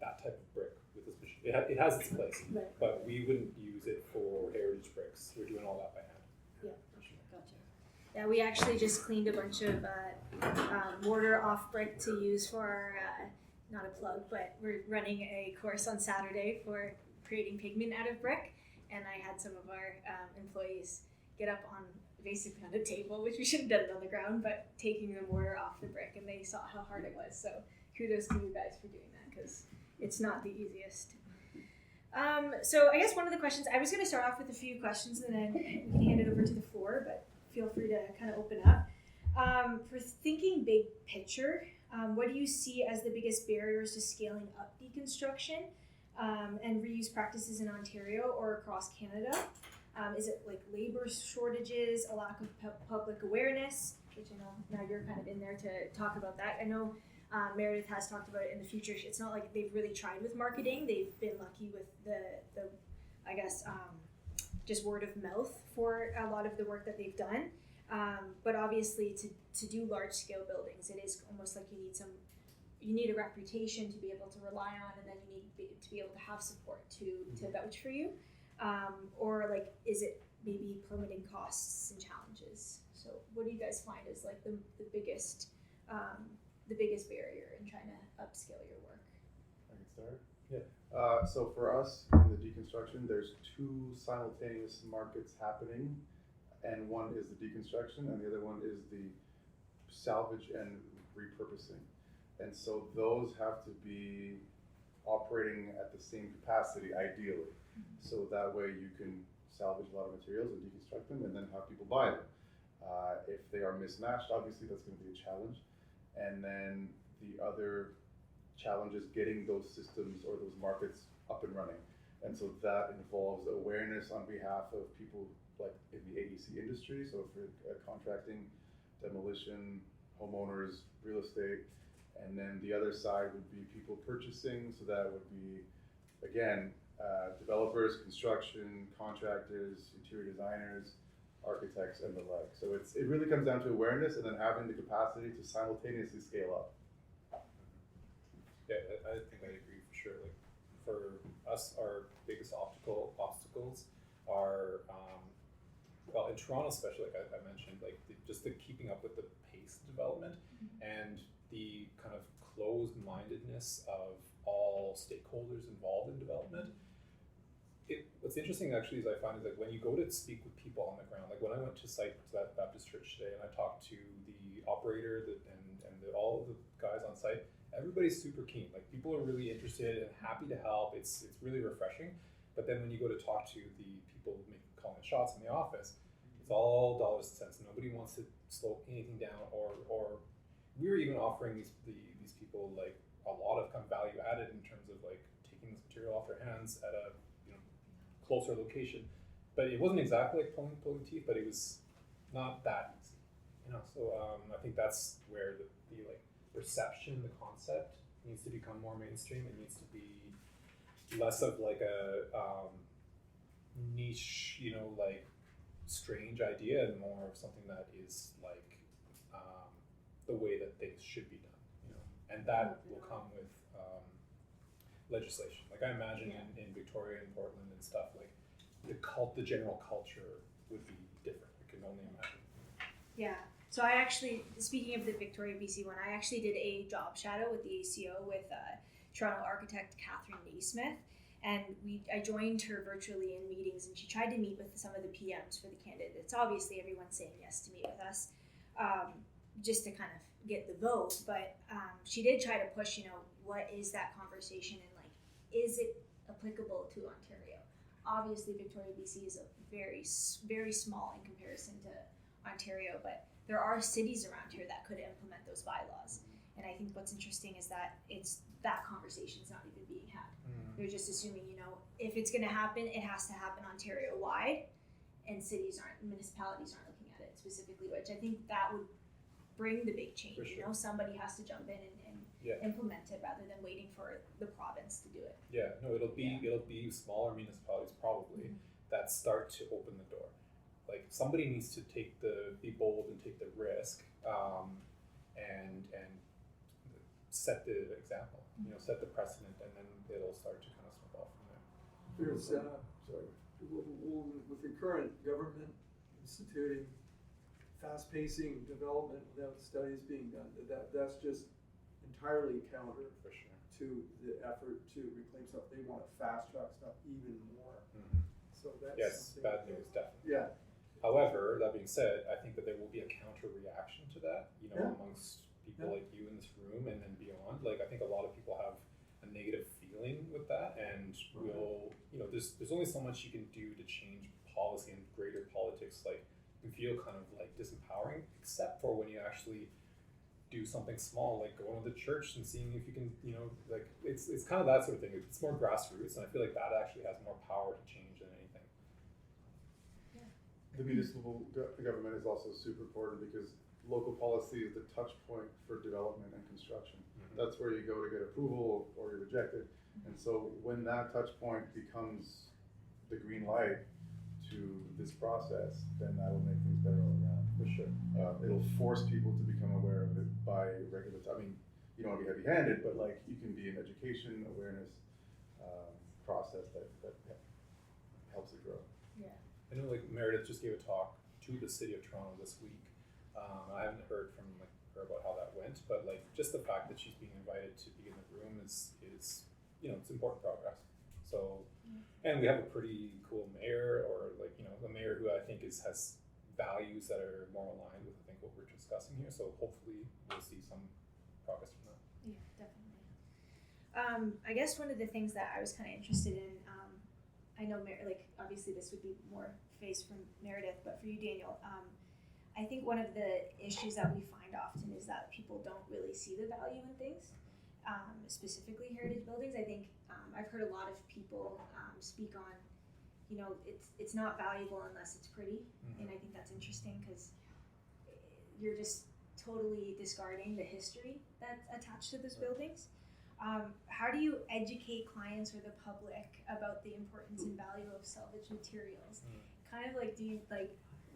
that type of brick with this machine. It has its place, but we wouldn't use it for heritage bricks. We're doing all that by hand. Yeah, gotcha. Yeah, we actually just cleaned a bunch of mortar off brick to use for, not a plug, but we're running a course on Saturday for creating pigment out of brick. And I had some of our employees get up on basically on a table, which we should have done it on the ground, but taking the mortar off the brick, and they saw how hard it was. So kudos to you guys for doing that, because it's not the easiest. So I guess one of the questions, I was going to start off with a few questions, and then we can hand it over to the floor, but feel free to kind of open up. For thinking big picture, what do you see as the biggest barriers to scaling up deconstruction and reuse practices in Ontario or across Canada? Is it like labor shortages, a lack of public awareness, which I know now you're kind of in there to talk about that. I know Meredith has talked about it in the future. It's not like they've really tried with marketing. They've been lucky with the I guess, just word of mouth for a lot of the work that they've done. But obviously to do large scale buildings, it is almost like you need a reputation to be able to rely on, and then you need to be able to have support to vouch for you. Or like, is it maybe permitting costs and challenges? So what do you guys find is like the biggest barrier in trying to upscale your work? I can start. So for us in the deconstruction, there's two simultaneous markets happening, and one is the deconstruction, and the other one is the salvage and repurposing. And so those have to be operating at the same capacity, ideally. So that way you can salvage a lot of materials and deconstruct them, and then have people buy them. If they are mismatched, obviously that's going to be a challenge. And then the other challenge is getting those systems or those markets up and running. And so that involves awareness on behalf of people like in the AEC industry. So for contracting, demolition, homeowners, real estate. And then the other side would be people purchasing. So that would be, again, developers, construction, contractors, interior designers, architects, and the like. So it really comes down to awareness and then having the capacity to simultaneously scale up. Yeah, I think I agree for sure. Like for us, our biggest obstacles are, well, in Toronto especially, like I mentioned, like just the keeping up with the pace of development and the kind of closed-mindedness of all stakeholders involved in development. What's interesting actually is I find is like when you go to speak with people on the ground, like when I went to site to that Baptist church today and I talked to the operator all of the guys on site, everybody's super keen. Like people are really interested and happy to help. It's really refreshing. But then when you go to talk to the people calling the shots in the office, it's all dollars and cents. Nobody wants to slow anything down, or we're even offering these people like a lot of kind of value added in terms of like taking this material off their hands at a closer location. But it wasn't exactly like pulling teeth, but it was not that easy. So I think that's where the like perception, the concept needs to become more mainstream. It needs to be less of like a niche, like strange idea, and more of something that is like the way that things should be done. And that will come with legislation. Like I imagine in Victoria and Portland and stuff, like the general culture would be different. I can only imagine. Yeah. So I actually, speaking of the Victoria, BC one, I actually did a job shadow with the ACO with Toronto architect Catherine Naismith, and I joined her virtually in meetings, and she tried to meet with some of the PMs for the candidates. Obviously, everyone's saying yes to meet with us, just to kind of get the vote. But she did try to push, what is that conversation, and like, is it applicable to Ontario? Obviously, Victoria, BC is a very, very small in comparison to Ontario, but there are cities around here that could implement those bylaws. And I think what's interesting is that that conversation's not even being had. They're just assuming, if it's going to happen, it has to happen Ontario-wide, and municipalities aren't looking at it specifically, which I think that would bring the big change. Sure. Somebody has to jump in and implement it rather than waiting for the province to do it. Yeah, no, it'll be smaller municipalities probably that start to open the door. Like somebody needs to be bold and take the risk, and set the example. Set the precedent, and then it'll start to kind of snowball from there. There's, with the current government instituting fast-pacing development without studies being done, that's just entirely counter For sure. to the effort to reclaim stuff. They want to fast-track stuff even more. So that's Yes, bad news, definitely. Yeah. However, that being said, I think that there will be a counter reaction to that, amongst people like you in this room and then beyond. Like I think a lot of people have a negative feeling with that, and there's only so much you can do to change policy and greater politics. Like you feel kind of like disempowering, except for when you actually do something small, like going to the church and seeing if you can, like it's kind of that sort of thing. It's more grassroots, and I feel like that actually has more power to change than anything. The municipal government is also super important because local policy is the touch point for development and construction. That's where you go to get approval or you're rejected. And so when that touch point becomes the green light to this process, then that will make things better all around. For sure. It'll force people to become aware of it by regular time. I mean, you don't want to be heavy-handed, but like you can be an education awareness process that helps it grow. Yeah. I know like Meredith just gave a talk to the city of Toronto this week. I haven't heard from her about how that went, but like just the fact that she's being invited to be in the room is it's important progress. So, and we have a pretty cool mayor, or like, a mayor who I think has values that are more aligned with, I think, what we're discussing here. So hopefully we'll see some progress from that. Yeah, definitely. I guess one of the things that I was kind of interested in, I know, obviously this would be more phased from Meredith, but for you, Daniel, I think one of the issues that we find often is that people don't really see the value in things, specifically heritage buildings. I think I've heard a lot of people speak on, it's not valuable unless it's pretty, and I think that's interesting because you're just totally discarding the history that's attached to those buildings. How do you educate clients or the public about the importance and value of salvage materials? Kind of like,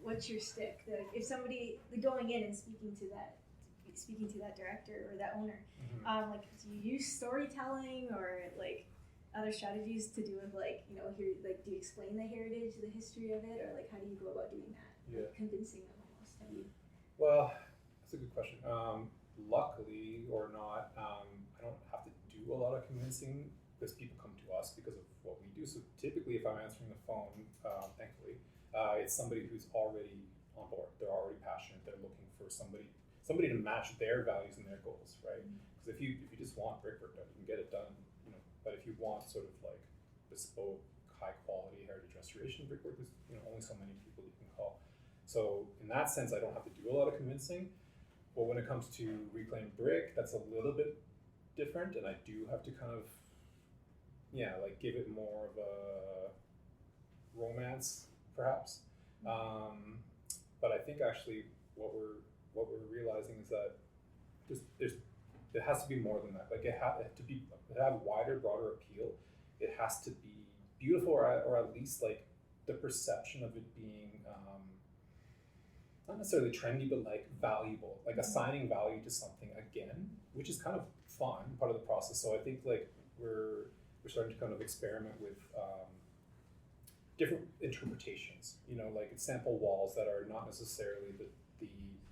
what's your stick? If somebody going in and speaking to that director or that owner, do you use storytelling or like other strategies to do with do you explain the heritage, the history of it, or like how do you go about doing that? Yeah. Like convincing them almost. Have you? Well, that's a good question. Luckily or not, I don't have to do a lot of convincing because people come to us because of what we do. So typically, if I'm answering the phone, thankfully, it's somebody who's already on board. They're already passionate. They're looking for somebody to match their values and their goals, right? Because if you just want brickwork done, you can get it done, But if you want sort of like bespoke, high quality heritage restoration brickwork, there's only so many people you can call. So in that sense, I don't have to do a lot of convincing. But when it comes to reclaimed brick, that's a little bit different, and I do have to kind of, give it more of a romance, perhaps. But I think actually what we're realizing is that there has to be more than that. Like it have wider, broader appeal. It has to be beautiful, or at least like the perception of it being not necessarily trendy, but like valuable, like assigning value to something again, which is kind of fun, part of the process. So I think like we're starting to kind of experiment with different interpretations, like sample walls that are not necessarily the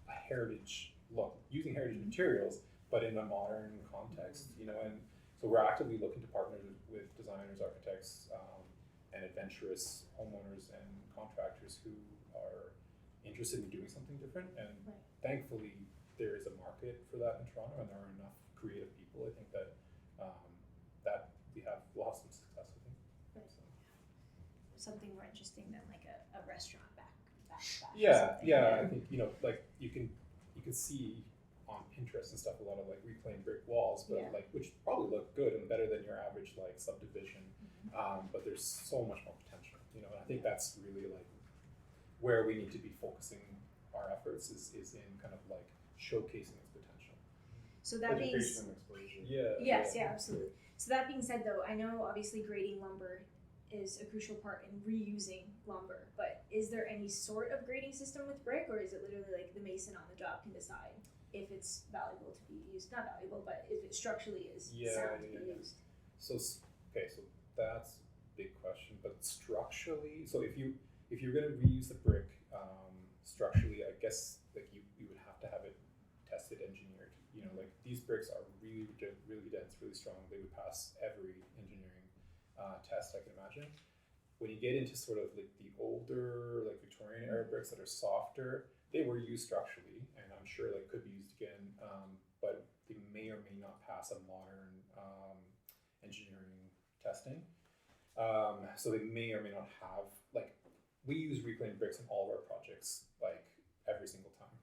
heritage look, using heritage materials, but in a modern context, and so we're actively looking to partner with designers, architects, and adventurous homeowners and contractors who are interested in doing something different. And thankfully, there is a market for that in Toronto, and there are enough creative people. I think that that we'll have some success with it. Right. So. Something more interesting than like a restaurant back. Yeah. I think like you can see on Pinterest and stuff a lot of like reclaimed brick walls, but like which probably look good and better than your average like subdivision. But there's so much more potential, and I think that's really like where we need to be focusing our efforts is in kind of like showcasing its potential. So that being Education and exposure. yeah, absolutely. So that being said, though, I know obviously grading lumber is a crucial part in reusing lumber, but is there any sort of grading system with brick, or is it literally like the mason on the job can decide if it's valuable to be used? Not valuable, but if it structurally is sound to be used. So that's a big question. But structurally, so if you're going to reuse the brick structurally, I guess like you would have to have it tested, engineered. Like these bricks are really dense, really strong. They would pass every engineering test I can imagine. When you get into sort of like the older, like Victorian era bricks that are softer, they were used structurally, and I'm sure like could be used again, but they may or may not pass a modern engineering testing. So they may or may not have, like, we use reclaimed bricks in all of our projects, like every single time,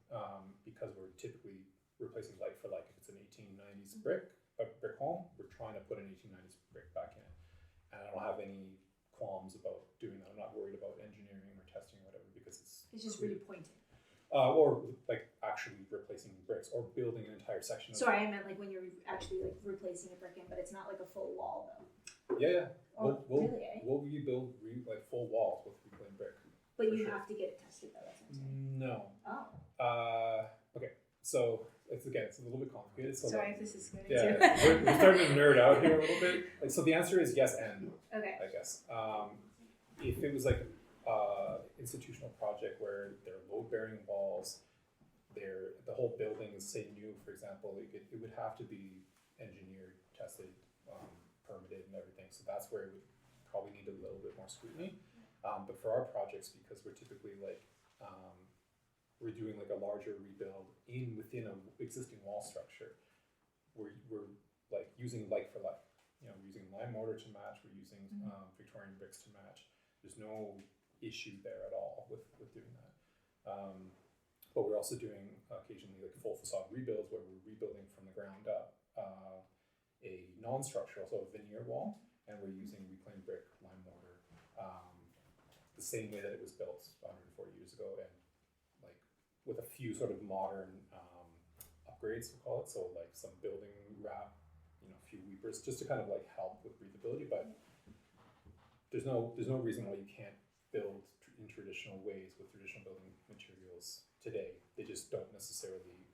because we're typically replacing like for like, if it's an 1890s brick home, we're trying to put an 1890s brick back in it. And I don't have any qualms about doing that. I'm not worried about engineering or testing or whatever, because it's just really pointed. Or like actually replacing bricks or building an entire section. Sorry, I meant like when you're actually like replacing a brick in, but it's not like a full wall though. Yeah. Oh, really? We'll rebuild like full walls with reclaimed brick. But you have to get it tested though. That's what I'm saying. No. Oh. Okay. So it's a little bit complicated. So sorry like, if this is good. we're starting to nerd out here a little bit. Like, so the answer is yes and. Okay. I guess. If it was like institutional project where they're load-bearing walls, the whole building is say new, for example, it would have to be engineered, tested permitted and everything. So that's where it would probably need a little bit more scrutiny. But for our projects, because we're typically like, we're doing like a larger rebuild within an existing wall structure, we're like using like for like, we're using lime mortar to match, we're using Victorian bricks to match. There's no issue there at all with doing that. But we're also doing occasionally like full facade rebuilds where we're rebuilding from the ground up a non-structural, so a veneer wall, and we're using reclaimed brick, lime mortar, the same way that it was built 140 years ago, and like with a few sort of modern upgrades, we'll call it. So like some building wrap, a few weepers, just to kind of like help with breathability. But there's no reason why you can't build in traditional ways with traditional building materials today. They just don't necessarily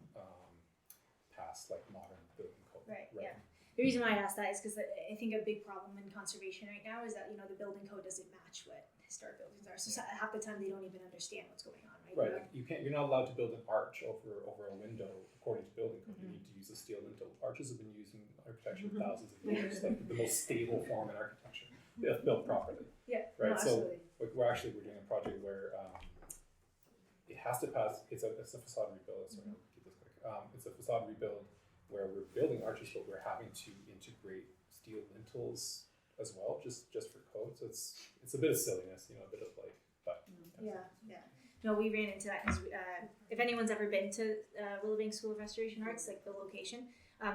pass like modern building code. Right. Yeah. The reason why I asked that is because I think a big problem in conservation right now is that the building code doesn't match what historic buildings are. So half the time they don't even understand what's going on. Right. Right. Like you're not allowed to build an arch over a window according to building code. You need to use a steel lintel. Arches have been used in architecture for thousands of years. Like the most stable form in architecture, if built properly. Yeah. Right. No, So absolutely. like we're doing a project where it has to pass. It's a facade rebuild. Sorry, I'll keep this quick. It's a facade rebuild where we're building arches, but we're having to integrate steel lintels as well, just for code. So it's a bit of silliness, a bit of like, but Yeah. No, we ran into that because if anyone's ever been to Willowbank School of Restoration Arts, like the location,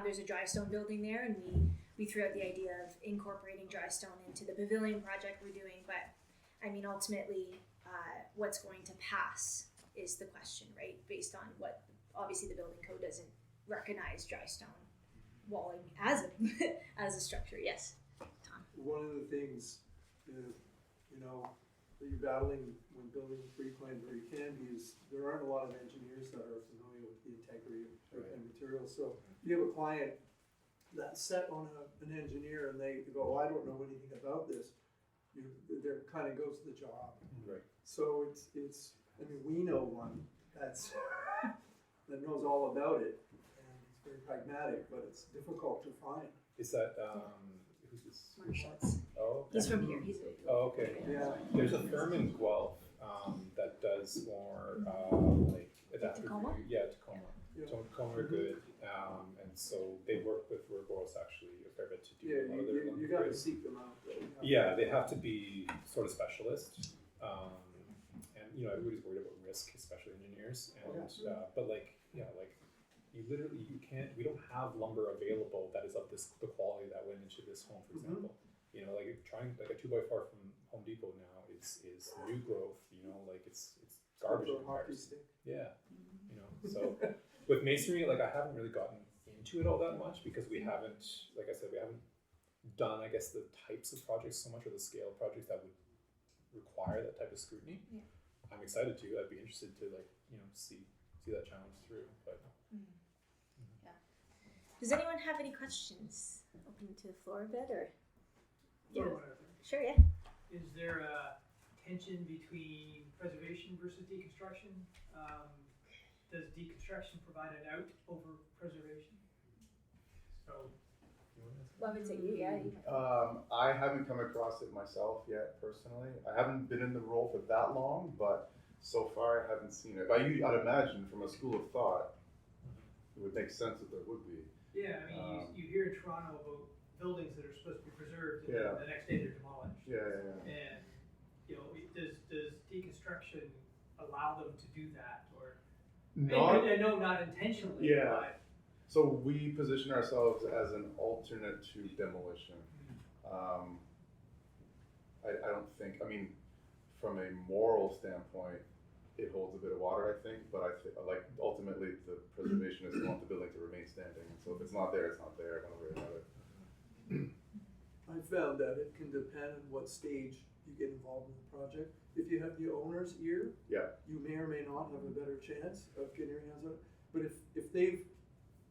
there's a dry stone building there, and we threw out the idea of incorporating dry stone into the pavilion project we're doing. But I mean, ultimately, what's going to pass is the question, right? Based on what obviously the building code doesn't recognize dry stone walling as a structure. Yes, Tom. One of the things, that you're battling when building reclaimed or you can be is there aren't a lot of engineers that are familiar with the integrity of reclaimed materials. So if you have a client that's set on an engineer and they go, I don't know anything about this, there kind of goes the job. Right. So it's we know one that's that knows all about it, and it's very pragmatic, but it's difficult to find. Is that who's this? Marshall's. Oh, okay. He's from here. Oh, okay. Yeah. There's a firm in Guelph that does more like adaptive. Tacoma? Yeah, Tacoma. Yeah. Tacoma are good, and so they work with Ouroboros actually a fair bit to do Yeah, a lot of their you got to seek them out. Though. Yeah, they have to be sort of specialists, and everybody's worried about risk, especially engineers. And but you can't. We don't have lumber available that is of the quality that went into this home, for example. Like trying like a 2x4 from Home Depot now is new growth. It's garbage. For a hockey stick. Yeah, So with masonry, like I haven't really gotten into it all that much because we haven't, like I said, we haven't done, I guess, the types of projects so much or the scale of projects that would require that type of scrutiny. Yeah. I'm excited to. I'd be interested to see that challenge through. But Yeah. Does anyone have any questions? Open to the floor a bit, or? Yeah. Sure. Yeah. Is there a tension between preservation versus deconstruction? Does deconstruction provide an out over preservation? So, Well, I would say you. Yeah. You I haven't come across it myself yet, personally. I haven't been in the role for that long, but so far I haven't seen it. But I'd imagine from a school of thought, it would make sense that there would be. yeah, I mean, you hear in Toronto about buildings that are supposed to be preserved, and Yeah. then the next day they're demolished. Yeah. And does deconstruction allow them to do that, or? I know not intentionally. Yeah. But So we position ourselves as an alternate to demolition. I don't think, from a moral standpoint, it holds a bit of water, I think, but ultimately the preservationists want the building to remain standing. And so if it's not there, it's not there. I don't worry about it. I found that it can depend on what stage you get involved in the project. If you have the owner's ear, you may or may not have a better chance of getting your hands on it. But if they've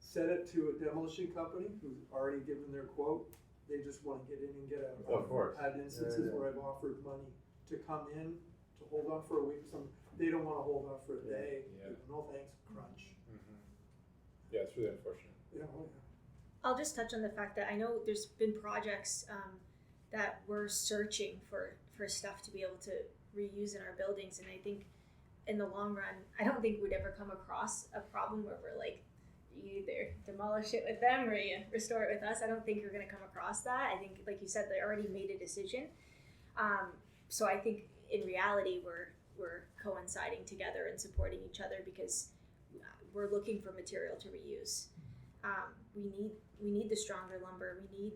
set it to a demolition company who's already given their quote, they just want to get in and get out. Of course. I've had instances where I've offered money to come in, to hold off for a week. They don't want to hold off for a day. Yeah. No thanks, crunch. Yeah, it's really unfortunate. Yeah, I'll just touch on the fact that I know there's been projects that we're searching for stuff to be able to reuse in our buildings, and I think in the long run, I don't think we'd ever come across a problem where we're like, you either demolish it with them or you restore it with us. I don't think you're going to come across that. I think, like you said, they already made a decision. So I think in reality, we're coinciding together and supporting each other because we're looking for material to reuse. We need the stronger lumber. We need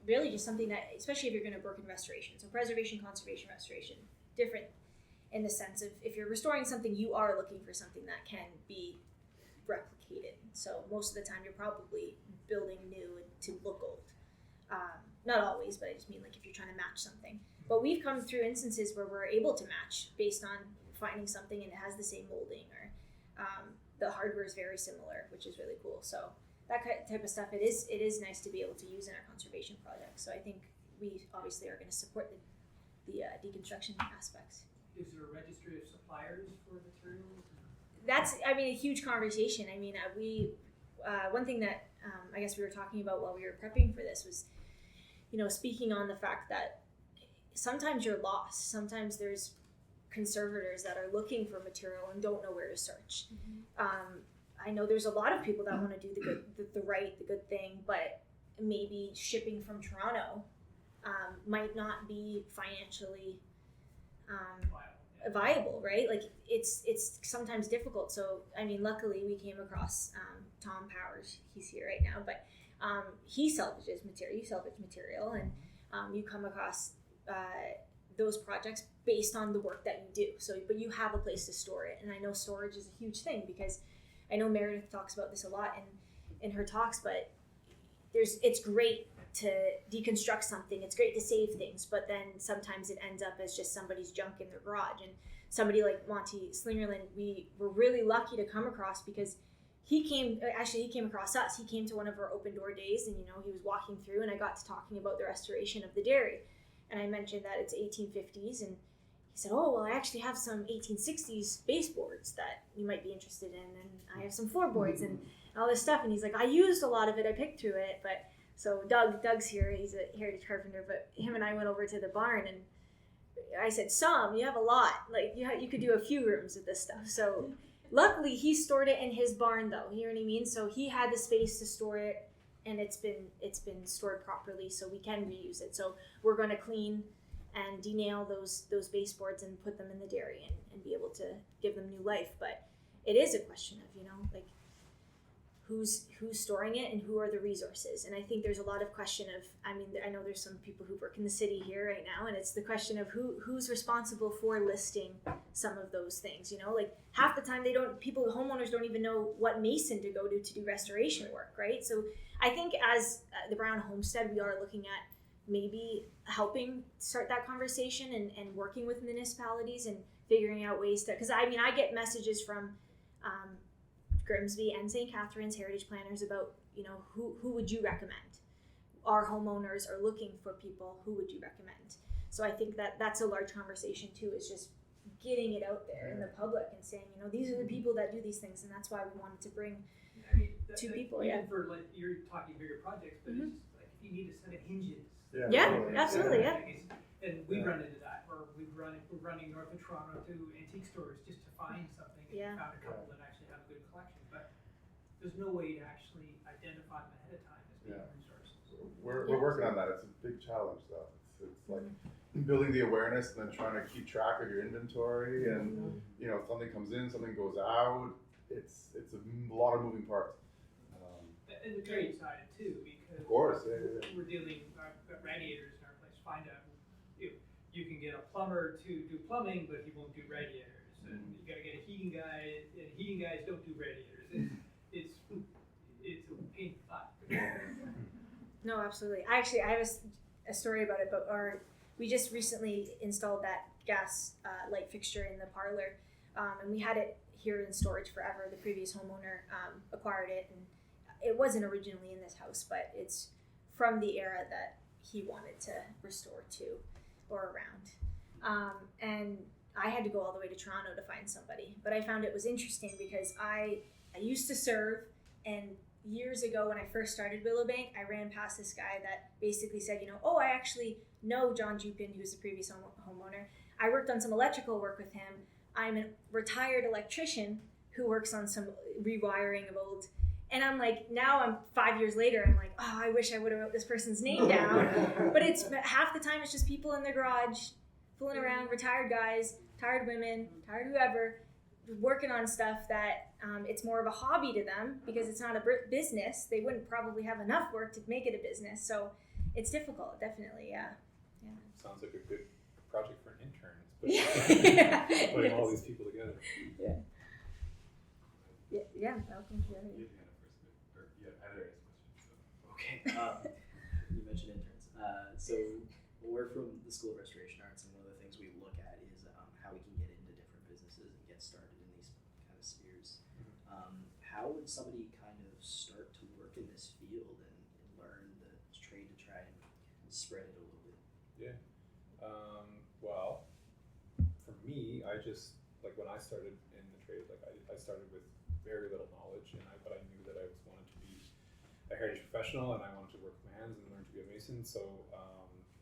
really just something that, especially if you're going to work in restoration. So preservation, conservation, restoration, different in the sense of if you're restoring something, you are looking for something that can be replicated. So most of the time you're probably building new to look old. Not always, but I just mean like if you're trying to match something. But we've come through instances where we're able to match based on finding something and it has the same molding or the hardware is very similar, which is really cool. So that type of stuff, it is nice to be able to use in our conservation projects. So I think we obviously are going to support the deconstruction aspects. Is there a registry of suppliers for materials? That's, I mean, a huge conversation. I mean, one thing that I guess we were talking about while we were prepping for this was, speaking on the fact that sometimes you're lost. Sometimes there's conservators that are looking for material and don't know where to search. I know there's a lot of people that want to do the good thing, but maybe shipping from Toronto might not be financially viable, right? Like it's sometimes difficult. So I mean, luckily we came across Tom Powers. He's here right now, but he salvages material. You salvage material, and you come across those projects based on the work that you do. So, but you have a place to store it, and I know storage is a huge thing because I know Meredith talks about this a lot in her talks. But it's great to deconstruct something. It's great to save things, but then sometimes it ends up as just somebody's junk in their garage. And somebody like Monty Slingerland, we were really lucky to come across because he came across us. He came to one of our open door days, and he was walking through, and I got to talking about the restoration of the dairy. And I mentioned that it's 1850s, and he said, oh, well, I actually have some 1860s baseboards that you might be interested in, and I have some floorboards and all this stuff. And he's like, I used a lot of it, I picked through it. But so Doug's here, he's a heritage carpenter, but him and I went over to the barn, and I said, you have a lot. Like, you could do a few rooms with this stuff. So luckily, he stored it in his barn, though, you know what I mean? So he had the space to store it, and it's been stored properly, so we can reuse it. So we're going to clean and denail those baseboards and put them in the dairy and be able to give them new life. But it is a question of, like, who's storing it and who are the resources. And I think there's a lot of question of, I know there's some people who work in the city here right now, and it's the question of who's responsible for listing some of those things. Like half the time homeowners don't even know what mason to go to do restoration work, right? So I think as the Brown Homestead, we are looking at maybe helping start that conversation and working with municipalities and figuring out ways to, because I get messages from Grimsby and St. Catharines heritage planners about, who would you recommend? Our homeowners are looking for people, who would you recommend? So I think that's a large conversation too, is just getting it out there in the public and saying, these are the people that do these things, and that's why we wanted to bring two people. Even for, like, you're talking bigger projects, but it's just like if you need a set of hinges. Yeah, absolutely, yeah. And we run into that, or we're running north of Toronto to antique stores just to find something, and we found a couple that actually have a good collection, but there's no way to actually identify them ahead of time as being resources. We're working on that. It's a big challenge, though. It's like building the awareness and then trying to keep track of your inventory, and if something comes in, something goes out. It's a lot of moving parts. And the trade side too, because of course, we're dealing with radiators in our place. Find out you can get a plumber to do plumbing, but he won't do radiators, and you got to get a heating guy, and heating guys don't do radiators. It's a pain in the butt. No, absolutely. I have a story about it, but we just recently installed that gas light fixture in the parlor, and we had it here in storage forever. The previous homeowner acquired it, and it wasn't originally in this house, but it's from the era that he wanted to restore to or around. And I had to go all the way to Toronto to find somebody, but I found it was interesting because I used to serve, and years ago when I first started Willowbank, I ran past this guy that basically said, oh, I actually know John Jupin, who's the previous homeowner. I worked on some electrical work with him. I'm a retired electrician who works on some rewiring of old. And I'm like, now I'm 5 years later, I'm like, oh, I wish I would have wrote this person's name down. But it's half the time it's just people in their garage fooling around, retired guys, tired women, tired whoever, working on stuff that it's more of a hobby to them because it's not a business. They wouldn't probably have enough work to make it a business. So it's difficult, definitely, yeah. Sounds like a good project for an intern. Yeah. Putting all these people together. Yeah. Yeah, welcome to it. You had a first, or yeah, either question. So. Okay. You mentioned interns. So we're from the School of Restoration Arts, and one of the things we look at is how we can get into different businesses and get started in these kind of spheres. How would somebody kind of start to work in this field and learn the trade to try and spread it a little bit? Yeah. Well, for me, I just, like when I started in the trade, like I started with very little knowledge, but I knew that I wanted to be a heritage professional and I wanted to work with my hands and learn to be a mason. So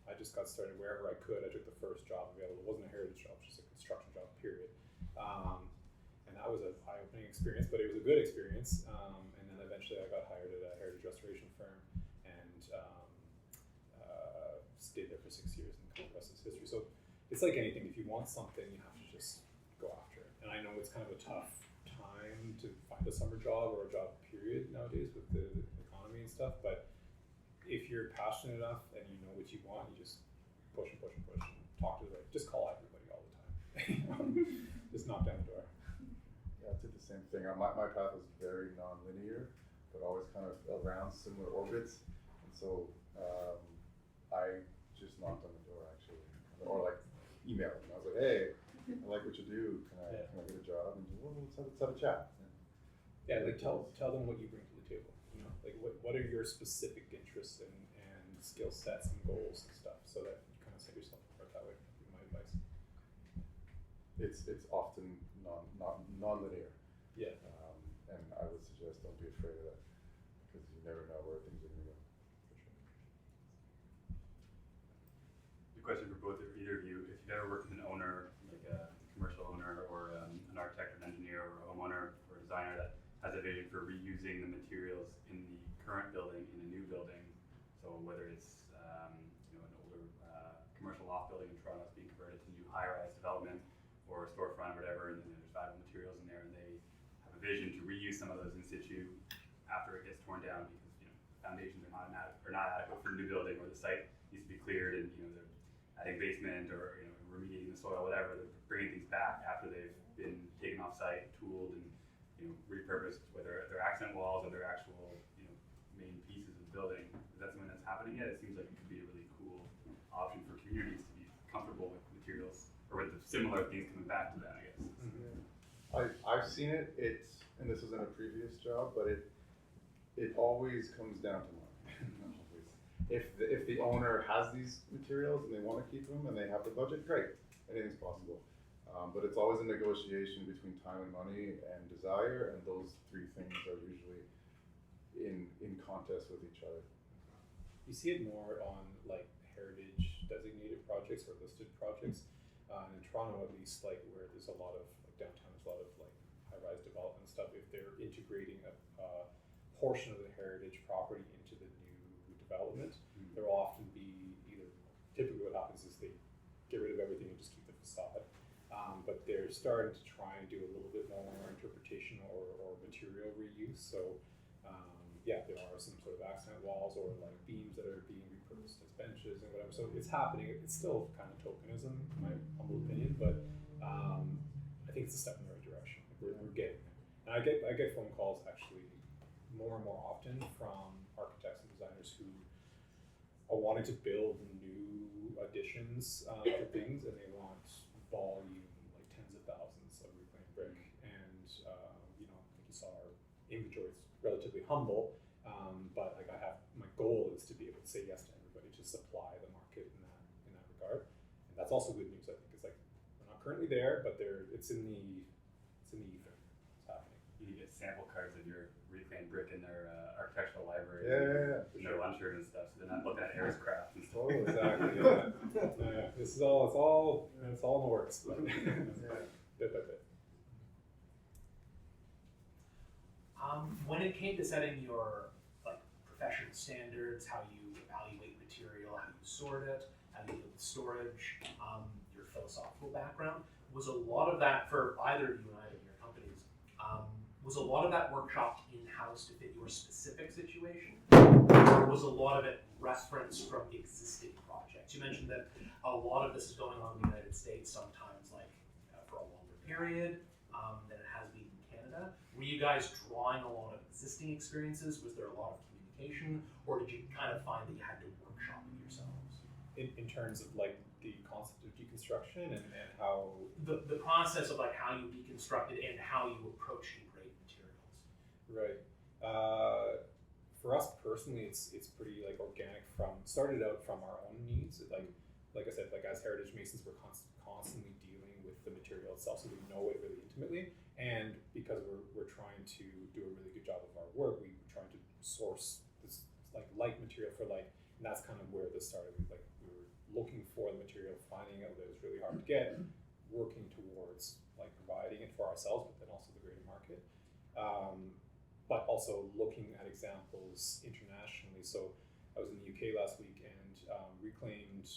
I just got started wherever I could. I took the first job available. It wasn't a heritage job, just a construction job, period. And that was an eye-opening experience, but it was a good experience. And then eventually I got hired at a heritage restoration firm and stayed there for 6 years, and kind of the rest is history. So it's like anything. If you want something, you have to just go after it. And I know it's kind of a tough time to find a summer job or a job period nowadays with the economy and stuff, but if you're passionate enough and you know what you want, you just push and push and push and talk to the right, just call everybody all the time. Just knock down the door. Yeah, I did the same thing. My path was very non-linear, but always kind of around similar orbits, and so I just knocked on the door actually, or like emailed them. I was like, hey, I like what you do. Can I get a job? And well, let's have a chat. Yeah, like tell them what you bring to the table. Like what are your specific interests and skill sets and goals and stuff, so that you kind of set yourself apart that way. Would be my advice. It's often non-linear. Yeah. And I would suggest don't be afraid of that because you never know where things are going to go. For sure. The question for both or either of you: if you've ever worked with an owner, like a commercial owner, or an architect, or an engineer, or a homeowner, or a designer that has a vision for reusing the materials in the current building in a new building, so whether it's an older commercial loft building in Toronto that's being converted to new high-rise development, or a storefront, or whatever, and then there's valuable materials in there, and they have a vision to reuse some of those in situ after it gets torn down because the foundations are not adequate for a new building, or the site needs to be cleared, and they're adding basement or remediating the soil, whatever. They're bringing things back after they've been taken off site, tooled, and repurposed, whether they're accent walls or they're actual main pieces of the building. Is that something that's happening yet? It seems like it could be a really cool option for communities to be comfortable with materials or with the similar things coming back to them, I guess. I've seen it. And this was in a previous job, but it always comes down to money. If the owner has these materials and they want to keep them and they have the budget, great. Anything's possible. But it's always a negotiation between time and money and desire, and those three things are usually in contest with each other. You see it more on like heritage designated projects or listed projects. In Toronto, at least, like where there's a lot of downtown, there's a lot of like high-rise development stuff. If they're integrating a portion of the heritage property into the new development, there will often be typically what happens is they get rid of everything and just keep the facade. But they're starting to try and do a little bit more interpretation or material reuse. So there are some sort of accent walls or like beams that are being repurposed as benches and whatever. So it's happening. It's still kind of tokenism, in my humble opinion, but I think it's a step in the right direction. We're getting there. And I get phone calls actually more and more often from architects and designers who are wanting to build new additions to things, and they want volume, like tens of thousands of reclaimed brick. And I think you saw our inventory is relatively humble, but like my goal is to be able to say yes to everybody, to supply the market in that regard. And that's also good news. I think it's like we're not currently there, but it's in the ether. It's happening. You can get sample cards of your reclaimed brick in their right? Yeah. And their lunchroom and stuff, so they're not looking at Harris craft and stuff. Oh, exactly. Yeah. This is all in the works. But bit by bit. When it came to setting your professional standards, how you evaluate material, how you sort it, how you deal with storage, your philosophical background, was a lot of that for either of you and either of your companies? Was a lot of that workshopped in-house to fit your specific situation, or was a lot of it referenced from existing projects? You mentioned that a lot of this is going on in the United States, sometimes for a longer period than it has been in Canada. Were you guys drawing a lot of existing experiences? Was there a lot of communication, or did you kind of find that you had to workshop it yourselves? In terms of the concept of deconstruction and how the process of how you deconstructed and how you approach degrade materials. Right. For us personally, it's pretty organic. Started out from our own needs. Like I said, as heritage masons, we're constantly dealing with the material itself, so we know it really intimately. And because we're trying to do a really good job of our work, we're trying to source this like material for and that's kind of where this started. We were looking for the material, finding out that it was really hard to get, working towards providing it for ourselves, but then also the greater market. But also looking at examples internationally. So I was in the UK last week and reclaimed.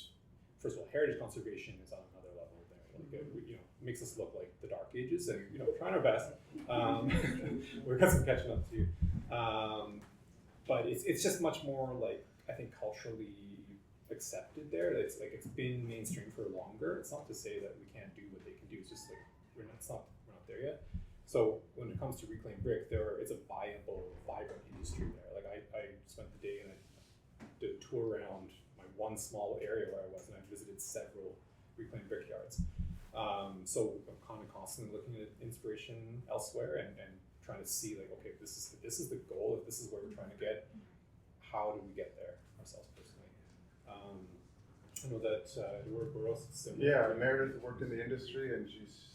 First of all, heritage conservation is on another level there. It makes us look like the Dark Ages, and we're trying our best. We've got some catching up to do. But it's just much more I think culturally accepted there. It's been mainstream for longer. It's not to say that we can't do what they can do. It's just we're not there yet. So when it comes to reclaimed brick, it's a viable, vibrant industry there. I spent the day and I did a tour around my one small area where I was, and I visited several reclaimed brickyards. So I'm kind of constantly looking at inspiration elsewhere and trying to see okay, this is the goal. If this is where we're trying to get, how do we get there ourselves personally? I know that Ouroboros is similar. Yeah, Meredith worked in the industry and she's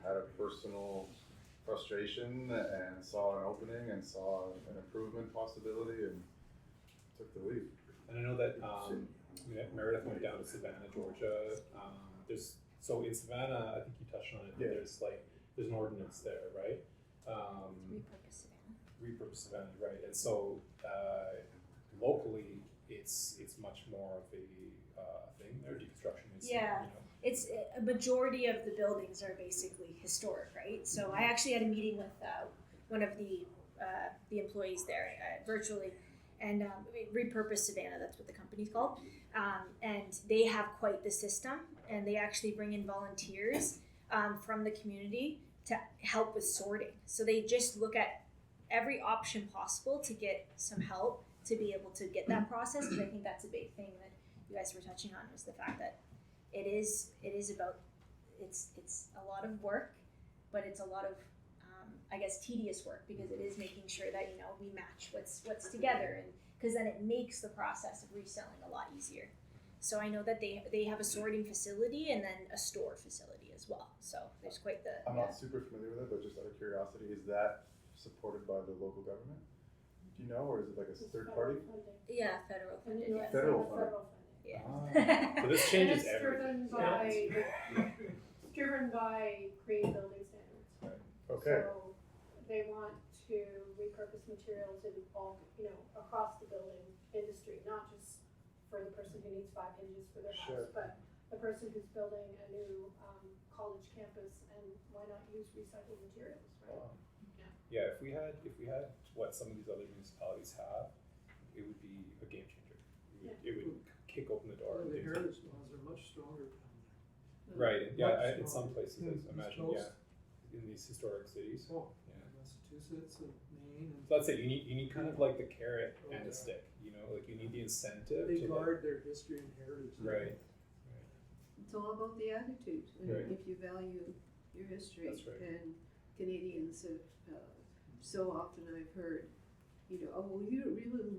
had a personal frustration and saw an opening and saw an improvement possibility and took the lead. And I know that Meredith went down to Savannah, Georgia. So in Savannah, I think you touched on it. Yeah. There's an ordinance there, right? Repurpose Savannah, right? And so locally, it's much more of a thing there. Deconstruction is It's a majority of the buildings are basically historic, right? So I actually had a meeting with one of the employees there virtually, and Repurpose Savannah, that's what the company's called. And they have quite the system, and they actually bring in volunteers from the community to help with sorting. So they just look at every option possible to get some help to be able to get that process. Because I think that's a big thing that you guys were touching on, was the fact that it is about it's a lot of work, but it's a lot of tedious work, because it is making sure that we match what's together, and because then it makes the process of reselling a lot easier. So I know that they have a sorting facility and then a store facility as well. So there's quite the. I'm not super familiar with it, but just out of curiosity, is that supported by the local government? Do you know, or is it a third party? Funding. Yeah, federal funded. Yeah. Federal funding. Yeah. So this changes and it's everything. driven by green building standards. Right. Okay. So they want to repurpose materials in all, across the building industry, not just for the person who needs 5 hinges for their house, but the person who's building a new college campus, and why not use recycled materials, right? Wow. Yeah, if we had what some of these other municipalities have, it would be a game changer. It would kick open the door. The heritage laws are much stronger down there. Right. Yeah. In Much some places, I imagine. most- Yeah. In these historic cities. Oh, Yeah. Massachusetts and Maine. So that's it. You need kind of the carrot and the stick. You need the incentive. They to guard their history and heritage. Right. It's all about the attitude. Right. If you value your history, That's right. and Canadians have so often I've heard, oh, well, you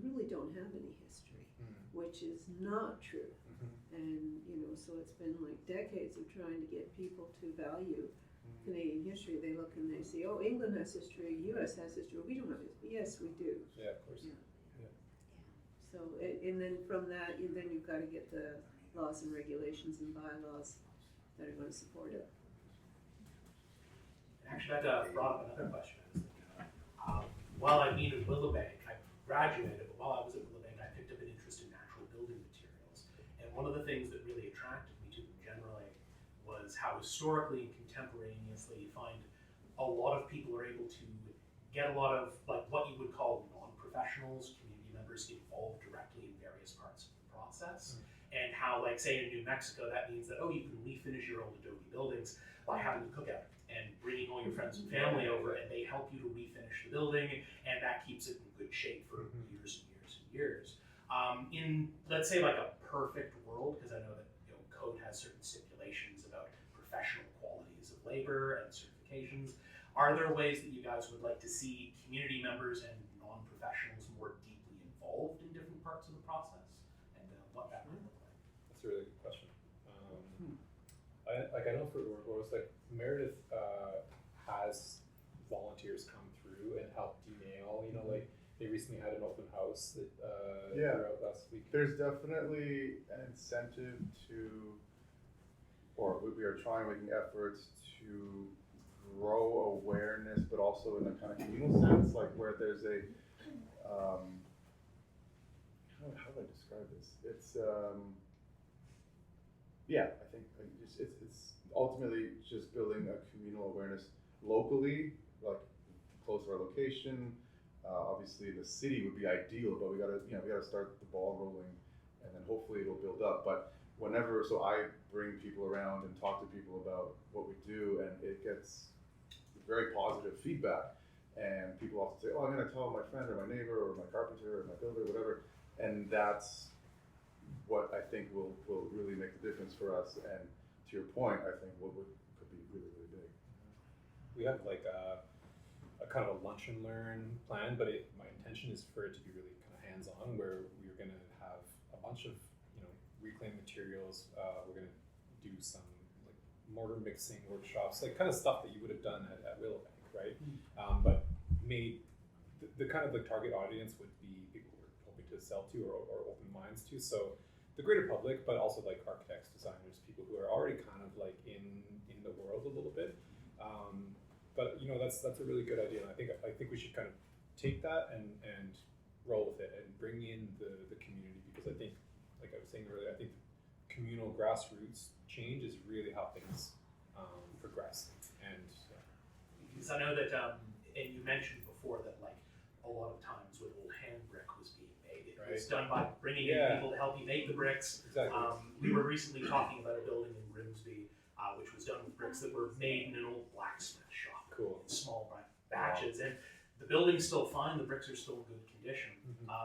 really don't have any history, which is not true. And so it's been decades of trying to get people to value Canadian history. They look and they say, oh, England has history, U.S. has history. We don't have history. Yes, we do. Yeah, of course. Yeah. So, and then from that, then you've got to get the laws and regulations and bylaws that are going to support it. Actually, that brought up another question I was thinking of. While I've been in Willowbank, I graduated, but while I was at Willowbank, I picked up an interest in natural building materials. And one of the things that really attracted me to them generally was how historically and contemporaneously you find a lot of people are able to get a lot of like what you would call non-professionals, community members involved directly in various parts of the process. And how, like, say in New Mexico, that means that, oh, you can refinish your old adobe buildings by having a cookout and bringing all your friends and family over, and they help you to refinish the building, and that keeps it in good shape for years and years and years. In, let's say, like a perfect world, because I know that code has certain stipulations about professional qualities of labor and certifications, are there ways that you guys would like to see community members and non-professionals more deeply involved in different parts of the process, and what that might look like? That's a really good question. I know for Ouroboros, like Meredith has volunteers come through and help demail. Like they recently had an open house that throughout last week. There's definitely an incentive to, or we are trying making efforts to grow awareness, but also in a kind of communal sense, like where there's a how do I describe this? It's I think it's ultimately just building a communal awareness locally, like close to our location. Obviously, the city would be ideal, but we gotta start the ball rolling, and then hopefully it'll build up. But so I bring people around and talk to people about what we do, and it gets very positive feedback. And people often say, "Oh, I'm going to tell my friend or my neighbor or my carpenter or my builder, whatever," and that's what I think will really make the difference for us. And to your point, I think what could be really, really big. We have like a kind of a lunch and learn plan, but my intention is for it to be really kind of hands-on, where we're going to have a bunch of reclaimed materials. We're going to do some like mortar mixing workshops, like kind of stuff that you would have done at Willowbank, right? But made the kind of the target audience would be people we're hoping to sell to or open minds to. So the greater public, but also like architects, designers, people who are already kind of like in the world a little bit. But that's a really good idea, and I think we should kind of take that and roll with it and bring in the community, because I think, like I was saying earlier, I think communal grassroots change is really how things progress. And because I know that, and you mentioned before that like a lot of times when old hand brick was being made, it was done by bringing in people to help you make the bricks. Exactly. We were recently talking about a building in Grimsby, which was done with bricks that were made in an old blacksmith shop. Cool. In small batches, and the building's still fine. The bricks are still in good condition.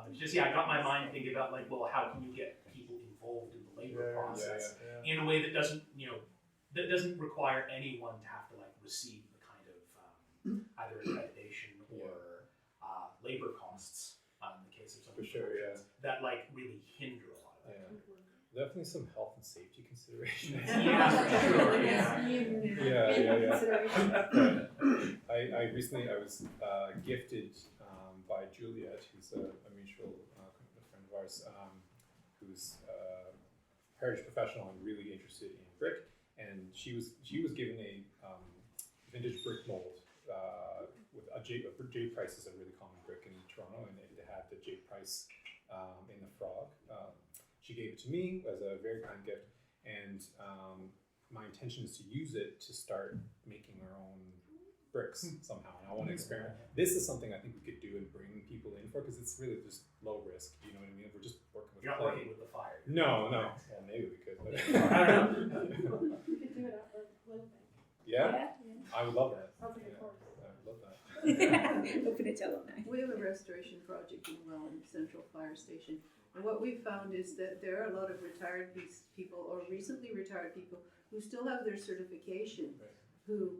It's just I got my mind thinking about like, well, how can you get people involved in the labor process in a way that doesn't require anyone to have to like receive the kind of either accreditation or labor costs in the case of some that like really hinder a lot of it. Definitely some health and safety considerations. I recently was gifted by Juliet, who's a mutual friend of ours, who's a heritage professional and really interested in brick, and she was given a vintage brick mold with a J Price is a really common brick in Toronto, and it had the J Price in the frog. She gave it to me as a very kind gift, and my intention is to use it to start making our own bricks somehow. And I want to experiment. This is something I think we could do and bring people in for, because it's really just low risk. You know what I mean? We're just working with. You're not working with the fire. No. Well, maybe we could. But I don't know. You could do it at Willowbank. Yeah, I would love that. Sounds like a course. I would love that. Open it to alumni. We have a restoration project in Welland Central Fire Station, and what we've found is that there are a lot of retired people or recently retired people who still have their certification, who've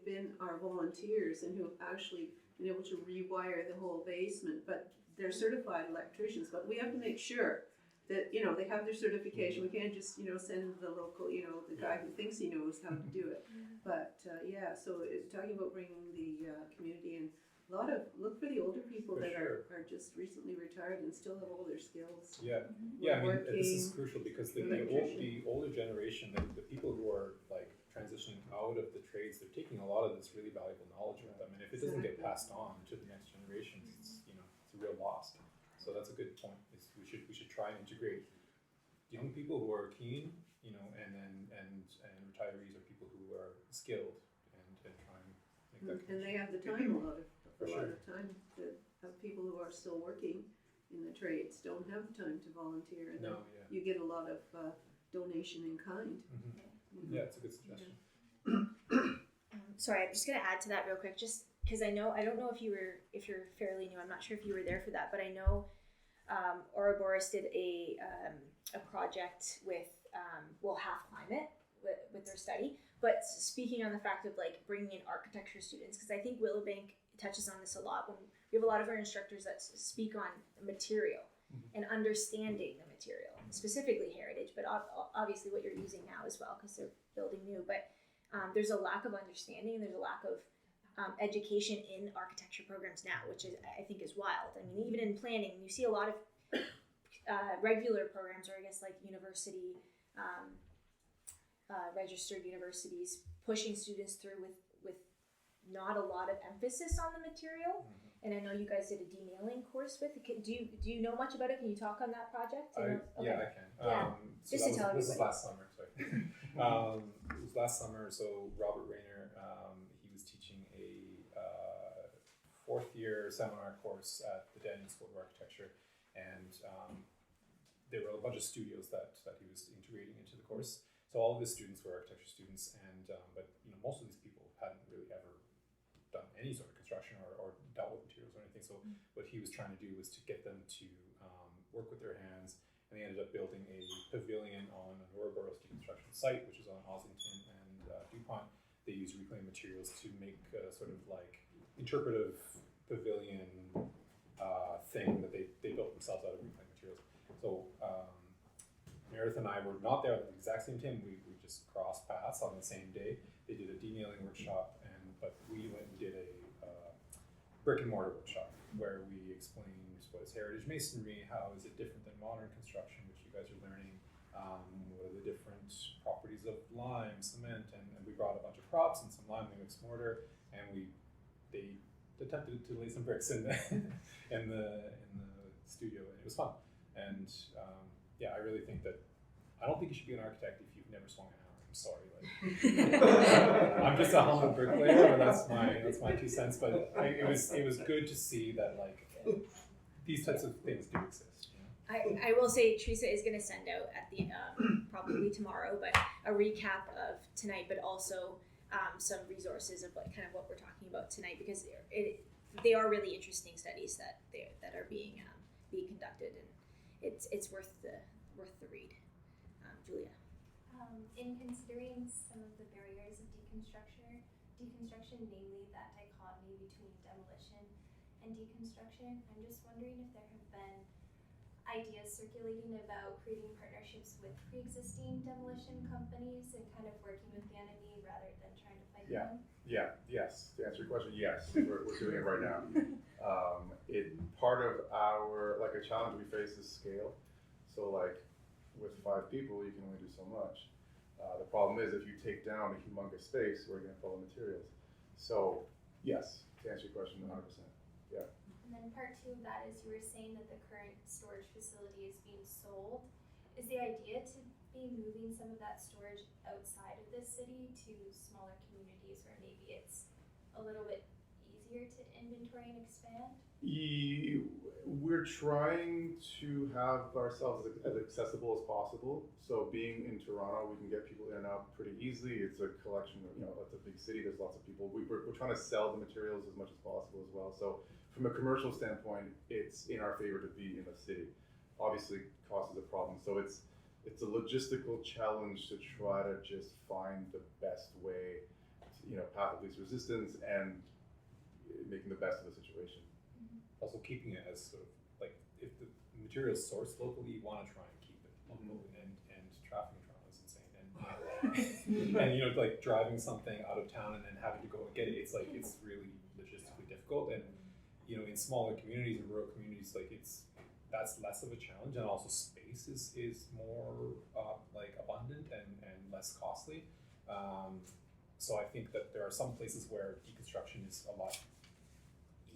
been our volunteers and who have actually been able to rewire the whole basement, but they're certified electricians. But we have to make sure that they have their certification. We can't just send the local the guy who thinks he knows how to do it. But so talking about bringing the community in, look for the older people For that sure. are just recently retired and still have all their skills. Yeah, yeah. I mean, Woodworking, this is crucial because the electrician. older generation, the people who are like transitioning out of the trades, they're taking a lot of this really valuable knowledge with them, and if it doesn't get passed on to the next generations, it's it's a real loss. So that's a good point. Is we should try and integrate young people who are keen, and retirees are people who are skilled and try and make that And they connection. have the time, a lot For sure. of time. Of people who are still working in the trades don't have the time to volunteer, and then No, yeah. you get a lot of donation in kind. Mm-hmm. Yeah, it's a good suggestion. Sorry, I'm just gonna add to that real quick, just because I don't know if you're fairly new. I'm not sure if you were there for that, but I know Ouroboros did a project with Half Climate with their study. But speaking on the fact of like bringing in architecture students, because I think Willowbank touches on this a lot. When we have a lot of our instructors that speak on material and understanding the material, specifically heritage, but obviously what you're using now as well, because they're building new. But there's a lack of understanding, and there's a lack of education in architecture programs now, which I think is wild. I mean, even in planning, you see a lot of regular programs, or I guess like university, registered universities pushing students through with not a lot of emphasis on the material. And I know you guys did a demailing course with it. Do you know much about it? Can you talk on that project? Yeah, I can. Yeah. So Just to tell this was everybody. last summer. Sorry, it was last summer. So Robert Rayner, he was teaching a fourth year seminar course at the Daniel School of Architecture, and there were a bunch of studios that he was integrating into the course. So all of his students were architecture students, and but most of these people hadn't really ever done any sort of construction or dealt with materials or anything. So what he was trying to do was to get them to work with their hands, and they ended up building a pavilion on an Ouroboros Deconstruction site, which is on Ossington and DuPont. They used reclaimed materials to make a sort of like interpretive pavilion thing that they built themselves out of reclaimed materials. So Meredith and I were not there at the exact same time. We just crossed paths on the same day. They did a denailing workshop, but we went and did a brick and mortar workshop where we explained what is heritage masonry, how is it different than modern construction, which you guys are learning, what are the different properties of lime, cement, and we brought a bunch of props and some lime mixed mortar, and they attempted to lay some bricks in the studio, and it was fun. And I really think that I don't think you should be an architect if you've never swung an hammer. I'm sorry, I'm just a humble bricklayer, but that's my 2 cents. But it was good to see that like these types of things do exist. I will say Teresa is going to send out at the probably tomorrow, but a recap of tonight, but also some resources of like kind of what we're talking about tonight, because they are really interesting studies that are being conducted, and it's worth the read. Julia. In considering some of the barriers of deconstruction, namely that dichotomy between demolition and deconstruction, I'm just wondering if there have been ideas circulating about creating partnerships with pre-existing demolition companies and kind of working with the enemy rather than trying to fight them. Yes. To answer your question, yes, we're doing it right now. Part of our a challenge we face is scale. So like with 5 people, you can only do so much. The problem is if you take down a humongous space, where are you going to pull the materials? So yes, to answer your question, 100%. Yeah. And then part 2 of that is you were saying that the current storage facility is being sold. Is the idea to be moving some of that storage outside of the city to smaller communities where maybe it's a little bit easier to inventory and expand? We're trying to have ourselves as accessible as possible. So being in Toronto, we can get people in and out pretty easily. It's a collection of, it's a big city, there's lots of people. We're trying to sell the materials as much as possible as well. So from a commercial standpoint, it's in our favor to be in the city. Obviously, cost is a problem. So it's a logistical challenge to try to just find the best way, path of least resistance and making the best of the situation. Also keeping it as sort of like, if the material is sourced locally, you want to try and keep it local, and traffic in Toronto is insane, and like driving something out of town and then having to go and get it, it's really logistically difficult, and you know, in smaller communities and rural communities, like that's less of a challenge, and also space is more like abundant and less costly. So I think that there are some places where deconstruction is a lot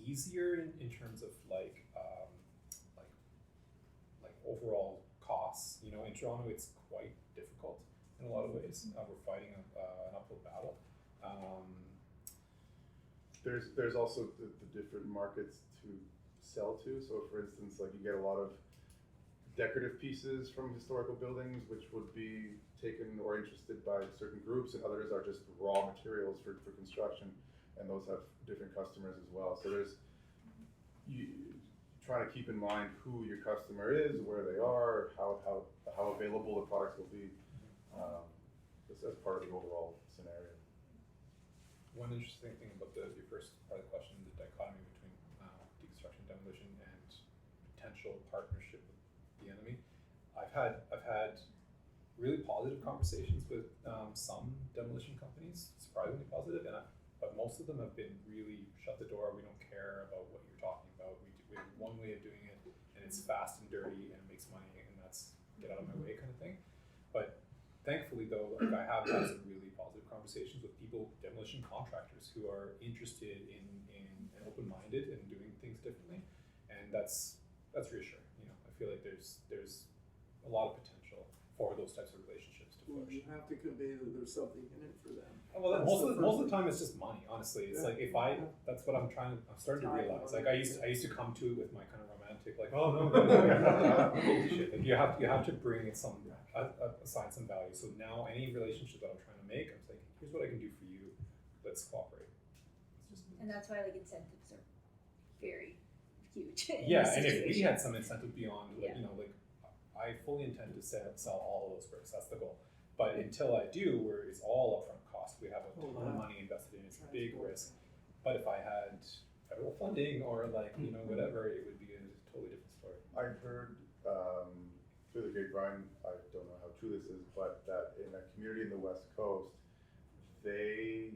easier in terms of like overall costs. You know, in Toronto it's quite difficult in a lot of ways. We're fighting an uphill battle. There's also the different markets to sell to. So for instance, like you get a lot of decorative pieces from historical buildings which would be taken or interested by certain groups, and others are just raw materials for construction, and those have different customers as well. So there's trying to keep in mind who your customer is, where they are, how available the products will be, as part of the overall scenario. One interesting thing about your first part of the question, the dichotomy between deconstruction, demolition, and potential partnership with the enemy. I've had really positive conversations with some demolition companies, surprisingly positive, but most of them have been really shut the door. We don't care about what you're talking about. We have one way of doing it, and it's fast and dirty, and it makes money, and that's get out of my way kind of thing. But thankfully, though, like I have had some really positive conversations with people, demolition contractors, who are interested in and open-minded and doing things differently, and that's reassuring. You know, I feel like there's a lot of potential for those types of relationships to flourish. You have to convey that there's something in it for them. Well, most of the time it's just money. Honestly, it's like that's what I'm starting to realize. Like I used to come to it with my kind of romantic, like, oh no, shit. Like you have to bring it assign some value. So now any relationship that I'm trying to make, I'm like, here's what I can do for you. Let's cooperate. And that's why like incentives are very huge. Yeah, and if we had some incentive beyond, like, you know, like I fully intend to sell all of those bricks. That's the goal. But until I do, where it's all upfront cost, we have a ton of money invested in. It's a big risk. But if I had federal funding or like, you know, whatever, it would be a totally different story. I heard through the grapevine, I don't know how true this is, but that in a community in the West Coast, they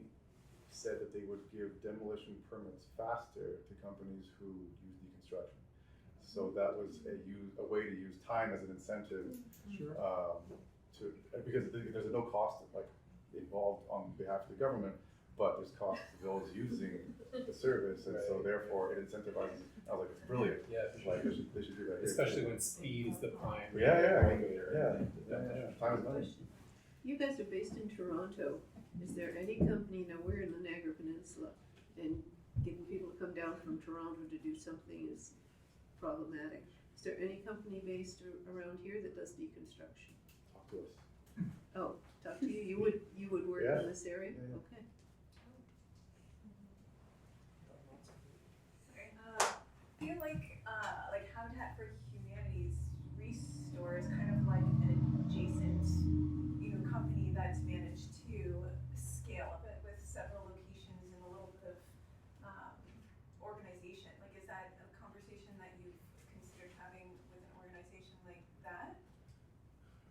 said that they would give demolition permits faster to companies who use deconstruction. So that was a way to use time as an incentive. Sure. Because there's no cost like involved on behalf of the government, but there's cost to those using the service, and so therefore it incentivizes. I was like, it's brilliant. Yeah, for sure. Like they should do that here. Especially when speed is the prime. Yeah. Time is money. You guys are based in Toronto. Is there any company, now we're in the Niagara Peninsula, and getting people to come down from Toronto to do something is problematic. Is there any company based around here that does deconstruction? Talk to us. Oh, talk to you. You would work in this area? Yeah. Okay. I feel like Habitat for Humanity's Restore is kind of like an adjacent, company that's managed to scale up it with several locations and a little bit of organization. Like, is that a conversation that you've considered having with an organization like that?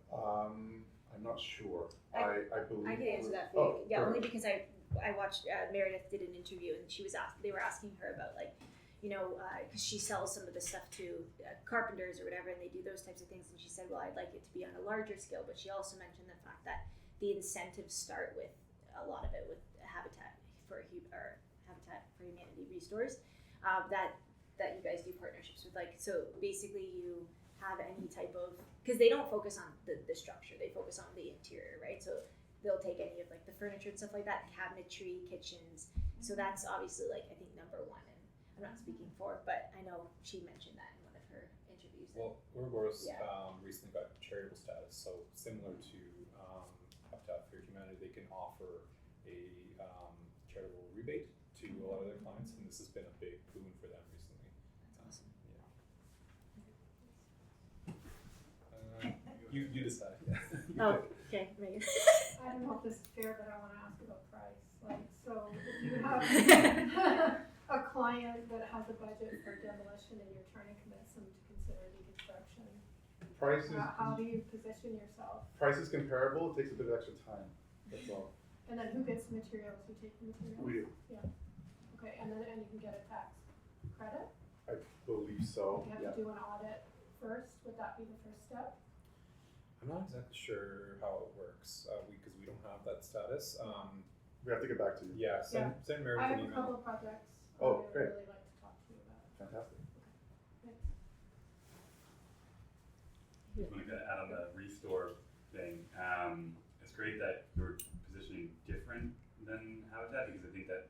I'm not sure. I believe I can answer that for you. Yeah, perfect. only because I watched Meredith did an interview, and they were asking her about like, because she sells some of the stuff to carpenters or whatever, and they do those types of things. And she said, well, I'd like it to be on a larger scale. But she also mentioned the fact that the incentives start with a lot of it with Habitat for Humanity Restores, that you guys do partnerships with. Like, so basically you have any type of, because they don't focus on the structure, they focus on the interior, right? So they'll take any of like the furniture and stuff like that, cabinetry, kitchens. So that's obviously like, I think, number one. And I'm not speaking for, but I know she mentioned that in one of her interviews. Well, Ouroboros recently got charitable status, so similar to Habitat for Humanity, they can offer a charitable rebate to a lot of their clients, and this has been a big boon for them recently. That's awesome. You decide. Oh, okay, Megan. I don't know if this is fair, but I want to ask about price. Like, so if you have a client that has a budget for demolition and you're trying to convince them to consider deconstruction, how do you position yourself? Price is comparable. It takes a bit of extra time. That's all. And then who gets the materials? You take the materials? We do. Yeah. Okay, and you can get a tax credit? I believe so. You have to do an audit first, would that be the first step? I'm not exactly sure how it works because we don't have that status. We have to get back to you. Yeah, send Meredith I an have a email. couple of projects I Oh, would great. really like to talk to you about. Fantastic. Thanks. I just want to add on the restore thing. It's great that you're positioning different than Habitat because I think that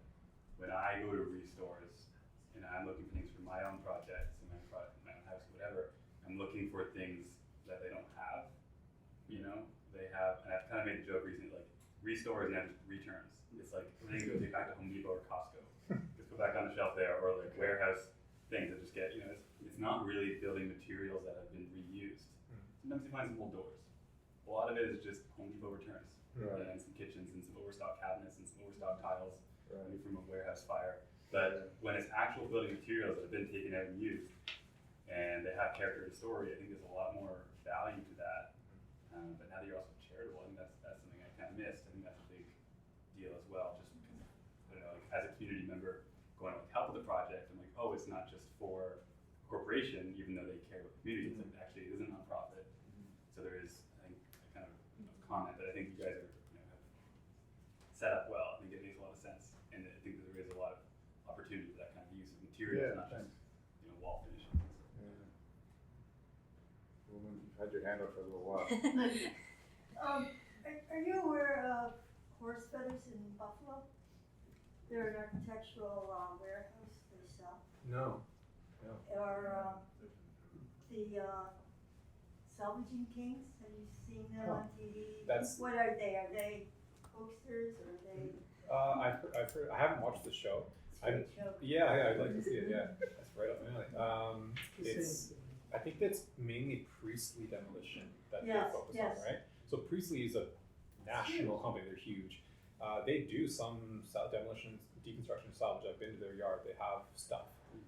when I go to restores and I'm looking for things for my own projects and my own house, whatever, I'm looking for things that they don't have. You know, they have, and I've kind of made a joke recently, like restores now just returns. It's like everything goes back to Home Depot or Costco. Just go back on the shelf there, or like warehouse things that just get, you know, it's not really building materials that have been reused. Sometimes you find some old doors. A lot of it is just Home Depot returns. Right. And some kitchens and some overstock cabinets and some overstock tiles Right. from a warehouse fire. But when it's actual building materials that have been taken out and used and they have character and story, I think there's a lot more value to that. But now that you're also charitable, I think that's something I kind of missed. I think that's a big deal as well. Just because, I don't know, like as a community member going to help with the project, I'm like, oh, it's not just for a corporation, even though they care about the community. It's like actually it is a nonprofit. So there is, I think, a kind of comment that I think you guys are, have set up well. I think it makes a lot of sense, and I think that there is a lot of opportunity for that kind of use of materials, not just wall finishing. Yeah. Woman, you've had your hand up for a little while. Are you aware of Horse Feathers in Buffalo? They're an architectural warehouse they sell. No. Or the Salvaging Kings, have you seen them on TV? What are they? Are they coasters or are they? I've heard. I haven't watched the show. It's a great show. Yeah, I'd like to see it. Yeah, that's right up my alley. I think that's mainly Priestley Demolition that they focus on, right? So Priestley is a national company. They're huge. They do some demolition, deconstruction, salvage. I've been to their yard. They have stuff,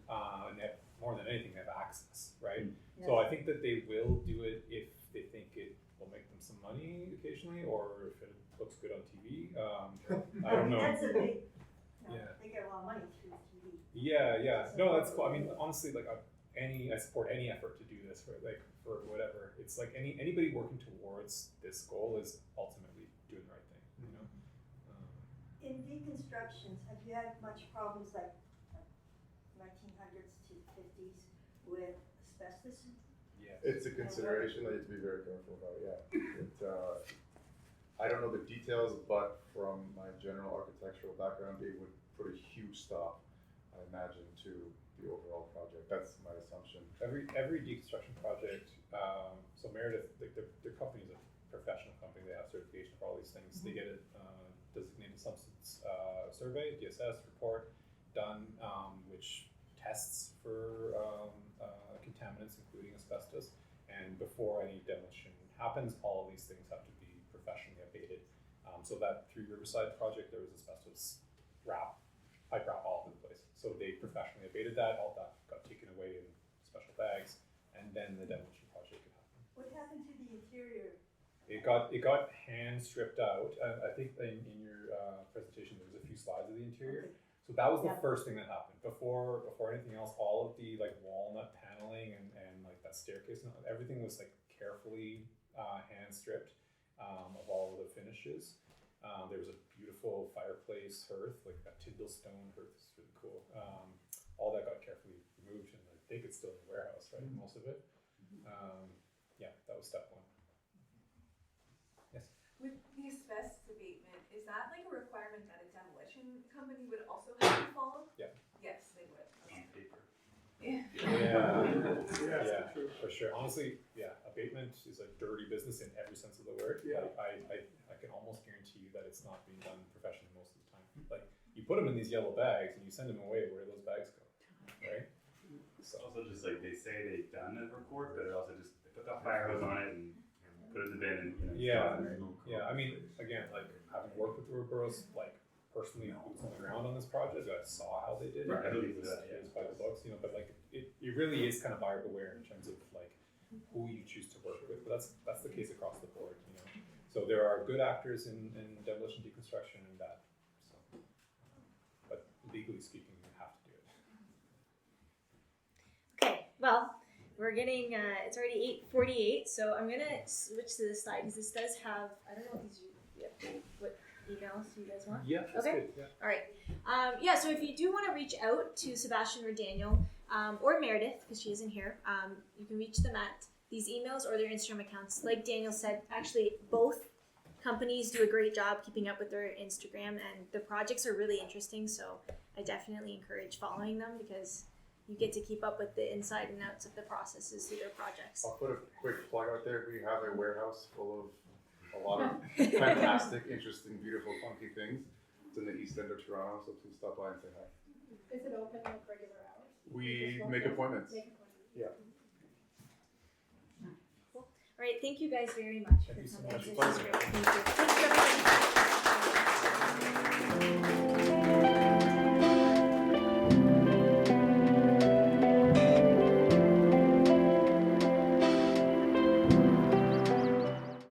and they have, more than anything, they have access, right? Yes. So I think that they will do it if they think it will make them some money occasionally, or if it looks good on TV. I don't know. That's a big. Yeah. They get a lot of money through TV. Yeah. No, that's cool. I mean, honestly, like I support any effort to do this for whatever. It's like anybody working towards this goal is ultimately doing the right thing, you know. In deconstructions, have you had much problems like 1900s to 50s with asbestos? Yeah. It's a consideration that you have to be very careful about, yeah. I don't know the details, but from my general architectural background, it would put a huge stop, I imagine, to the overall project. That's my assumption. Every deconstruction project, so Meredith, their company is a professional company. They have certification for all these things. They get a designated substance survey, DSS report done, which tests for contaminants, including asbestos. And before any demolition happens, all of these things have to be professionally abated. So that 3 Riverside project, there was asbestos pipe wrap all over the place. So they professionally abated that. All that got taken away in special bags, and then the demolition project could happen. What happened to the interior? It got hand stripped out. I think in your presentation there was a few slides of the interior. Okay. So that was the first thing that happened. Before anything else, all of the like walnut paneling and like that staircase, and everything was like carefully hand stripped of all of the finishes. There was a beautiful fireplace hearth, like that Tyndall stone hearth is really cool. All that got carefully removed, and I think it's still in the warehouse, right? Most of it. Yeah, that was step 1. Yes. With the asbestos abatement, is that like a requirement that a demolition company would also have to follow? Yeah. Yes, they would. On paper. Yeah, for sure. Honestly, yeah, abatement is a dirty business in every sense of the word. Yeah. I can almost guarantee you that it's not being done professionally most of the time. Like, you put them in these yellow bags and you send them away, where do those bags go, right? So also just like they say they've done a report, but it also just they put the fire hose on it and put it in the bin and Yeah. I mean, again, like having worked with Ouroboros, like personally boots on the ground on this project, I saw how they did it. Right. It was by the books, but like it really is kind of buyer beware in terms of like who you choose to work with. But that's the case across the board, So there are good actors in demolition deconstruction and bad. So, but legally speaking, you have to do it. Well, we're getting, it's already 8:48, so I'm gonna switch to this slide because this does have, I don't know what emails you guys want? Yeah, that's Okay. good. Yeah. All right. Yeah, so if you do want to reach out to Sebastian or Daniel, or Meredith, because she isn't here, you can reach them at these emails or their Instagram accounts. Like Daniel said, actually both companies do a great job keeping up with their Instagram, and the projects are really interesting, so I definitely encourage following them because you get to keep up with the inside and outs of the processes through their projects. I'll put a quick plug out there. We have a warehouse full of a lot of fantastic, interesting, beautiful, funky things. It's in the east end of Toronto, so please stop by and say hi. Is it open like regular hours? We make appointments. Yeah. Cool. All right, thank you guys very much for Thank you so coming. much. This was great. Thank you.